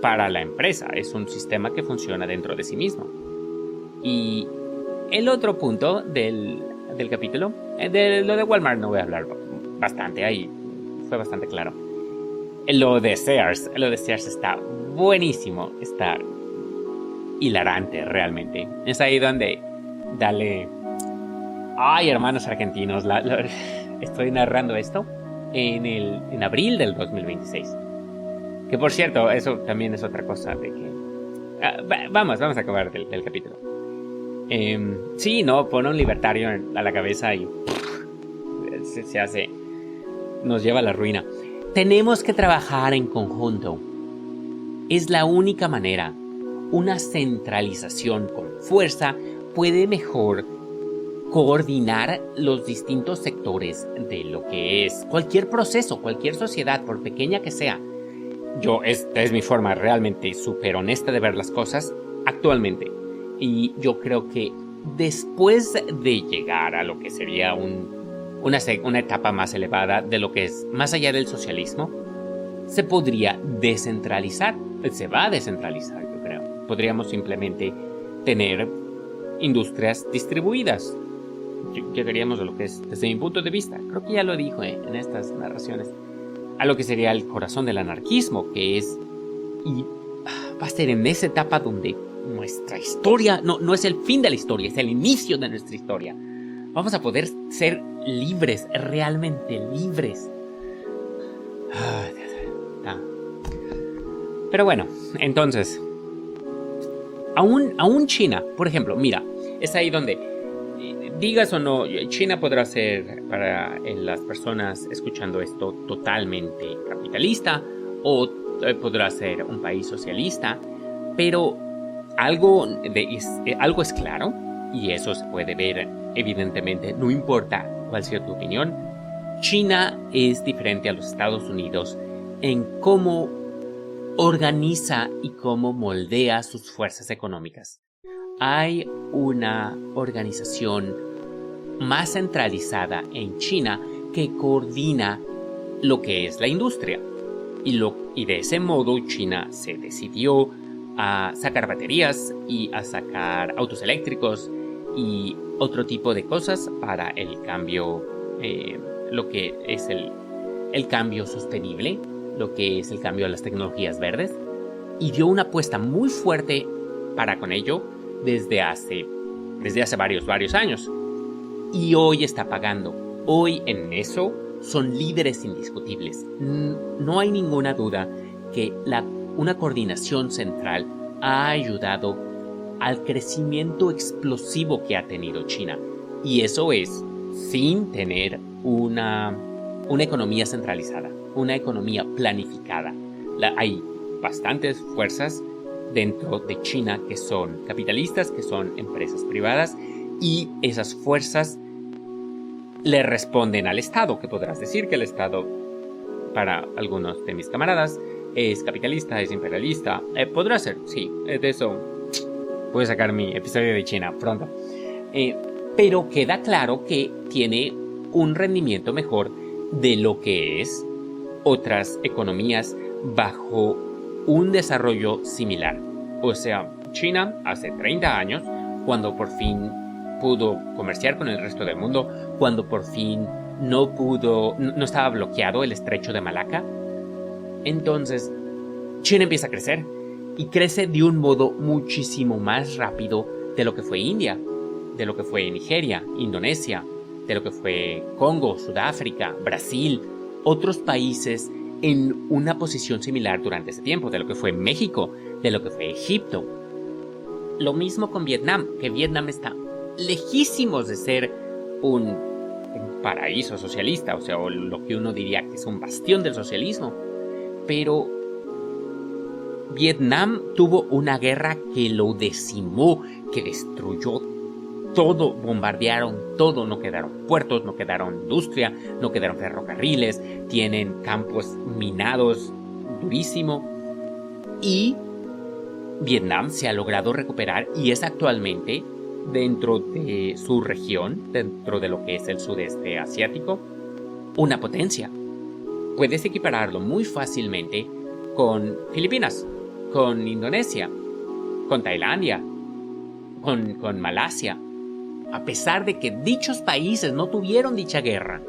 Para la empresa es un sistema que funciona dentro de sí mismo. Y el otro punto del capítulo, de lo de Walmart no voy a hablar bastante, ahí fue bastante claro. Lo de Sears está buenísimo, está hilarante realmente. Es ahí donde dale... Ay, hermanos argentinos, estoy narrando esto en abril del 2026. Que por cierto, eso también es otra cosa de que... vamos a acabar del capítulo. Sí, no, pone un libertario a la cabeza y se hace... Nos lleva a la ruina. Tenemos que trabajar en conjunto. Es la única manera. Una centralización con fuerza puede mejor coordinar los distintos sectores de lo que es cualquier proceso, cualquier sociedad, por pequeña que sea. Esta es mi forma realmente súper honesta de ver las cosas actualmente. Y yo creo que después de llegar a lo que sería una etapa más elevada de lo que es más allá del socialismo, se podría descentralizar. Se va a descentralizar, yo creo. Podríamos simplemente tener industrias distribuidas. Llegaríamos a lo que es, desde mi punto de vista, creo que ya lo dijo en estas narraciones, a lo que sería el corazón del anarquismo, que es, y va a ser en esa etapa donde nuestra historia, no es el fin de la historia, es el inicio de nuestra historia. Vamos a poder ser libres, realmente libres. Pero bueno, entonces, aún China, por ejemplo, mira, es ahí donde, digas o no, China podrá ser para las personas escuchando esto totalmente capitalista o podrá ser un país socialista, pero algo es claro, y eso se puede ver evidentemente, no importa cuál sea tu opinión. China es diferente a los Estados Unidos en cómo organiza y cómo moldea sus fuerzas económicas. Hay una organización más centralizada en China que coordina lo que es la industria. Y de ese modo China se decidió a sacar baterías y a sacar autos eléctricos y otro tipo de cosas para el cambio, lo que es el cambio sostenible lo que es el cambio a las tecnologías verdes y dio una apuesta muy fuerte para con ello desde hace varios años. Y hoy está pagando. Hoy en eso son líderes indiscutibles. No hay ninguna duda que una coordinación central ha ayudado al crecimiento explosivo que ha tenido China. Y eso es sin tener una economía centralizada, una economía planificada. Hay bastantes fuerzas dentro de China que son capitalistas, que son empresas privadas, y esas fuerzas le responden al Estado, que podrás decir que el Estado, para algunos de mis camaradas, es capitalista, es imperialista. Podrá ser, sí, de eso voy a sacar mi episodio de China pronto. Pero queda claro que tiene un rendimiento mejor de lo que es otras economías bajo un desarrollo similar. O sea, China hace 30 años, cuando por fin pudo comerciar con el resto del mundo, cuando por fin no estaba bloqueado el estrecho de Malaca, entonces China empieza a crecer y crece de un modo muchísimo más rápido de lo que fue India, de lo que fue Nigeria, Indonesia, de lo que fue Congo, Sudáfrica, Brasil, otros países en una posición similar durante ese tiempo, de lo que fue México, de lo que fue Egipto. Lo mismo con Vietnam, que Vietnam está lejísimos de ser un paraíso socialista, o sea, o lo que uno diría que es un bastión del socialismo. Pero Vietnam tuvo una guerra que lo decimó, que destruyó todo, bombardearon todo, no quedaron puertos, no quedaron industria, no quedaron ferrocarriles, tienen campos minados durísimo. Y Vietnam se ha logrado recuperar y es actualmente, dentro de su región, dentro de lo que es el sudeste asiático, una potencia. Puedes equipararlo muy fácilmente con Filipinas, con Indonesia, con Tailandia, con Malasia, a pesar de que dichos países no tuvieron dicha guerra.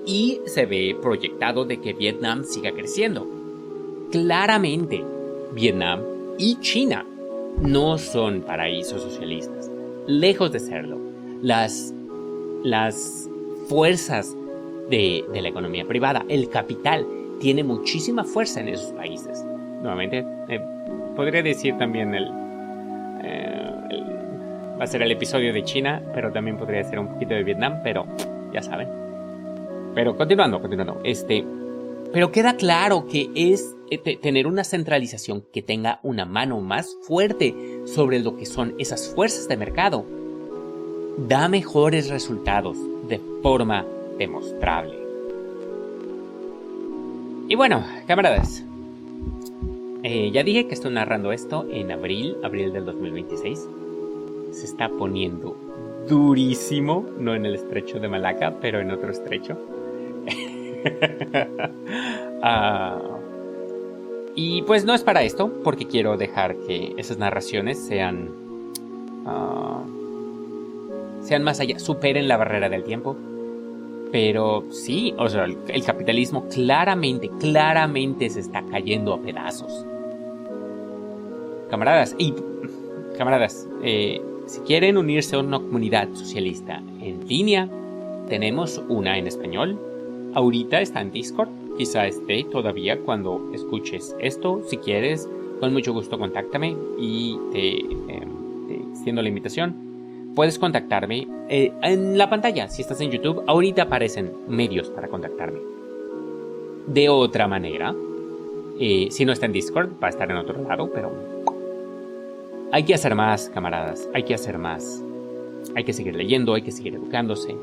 Y se ve proyectado de que Vietnam siga creciendo. Claramente, Vietnam y China no son paraísos socialistas. Lejos de serlo. Las fuerzas de la economía privada, el capital, tiene muchísima fuerza en esos países. Nuevamente, podría decir también va a ser el episodio de China, pero también podría ser un poquito de Vietnam, pero ya saben. Pero continuando. Pero queda claro que es tener una centralización que tenga una mano más fuerte sobre lo que son esas fuerzas de mercado. Da mejores resultados de forma demostrable. Y bueno, camaradas. Ya dije que estoy narrando esto en abril del 2026. Se está poniendo durísimo, no en el estrecho de Malaca, pero en otro estrecho. Y pues no es para esto, porque quiero dejar que esas narraciones sean más allá, superen la barrera del tiempo. Pero sí, o sea, el capitalismo claramente se está cayendo a pedazos. Camaradas, si quieren unirse a una comunidad socialista en línea, tenemos una en español. Ahorita está en Discord, quizá esté todavía cuando escuches esto. Si quieres, con mucho gusto contáctame y te extiendo la invitación. Puedes contactarme en la pantalla. Si estás en YouTube, ahorita aparecen medios para contactarme. De otra manera, si no está en Discord, va a estar en otro lado, pero hay que hacer más, camaradas. Hay que hacer más. Hay que seguir leyendo, hay que seguir educándose.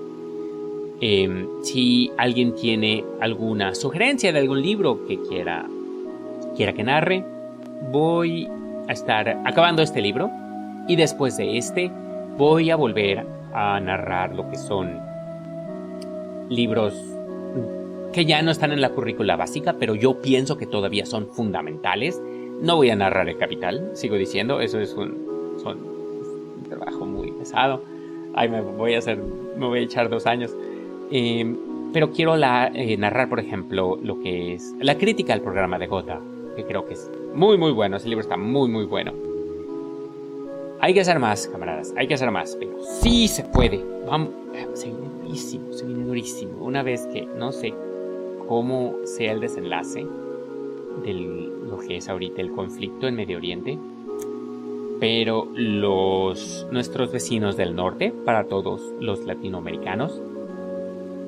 Si alguien tiene alguna sugerencia de algún libro que quiera que narre, voy a estar acabando este libro y después de voy a volver a narrar lo que son libros que ya no están en la currícula básica, pero yo pienso que todavía son fundamentales. No voy a narrar El Capital, sigo diciendo, eso es un trabajo muy pesado. Me voy a echar 2 años. Pero quiero narrar, por ejemplo, lo que es la crítica al programa de Gotha, que creo que es muy, muy bueno. Ese libro está muy, muy bueno. Hay que hacer más, camaradas. Hay que hacer más. Pero sí se puede. Vamos. Se viene durísimo. Se viene durísimo. Una vez que no sé cómo sea el desenlace de lo que es ahorita el conflicto en Medio Oriente. Pero nuestros vecinos del norte, para todos los latinoamericanos,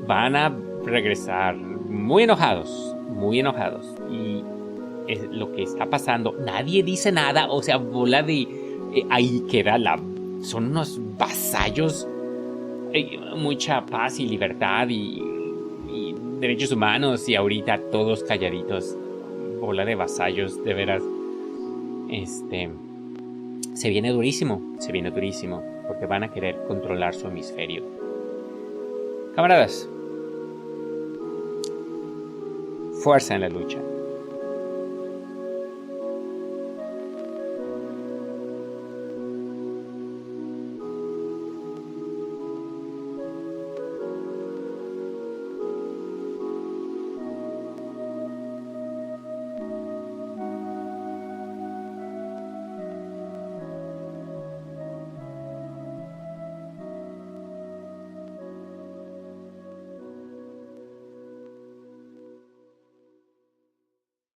van a regresar muy enojados. Muy enojados. Y es lo que está pasando. Nadie dice nada. O sea, bola de... ahí queda son unos vasallos. Mucha paz y libertad y derechos humanos. Y ahorita todos calladitos. Bola de vasallos, de veras. Se viene durísimo. Se viene durísimo. Porque van a querer controlar su hemisferio. Camaradas. Fuerza en la lucha.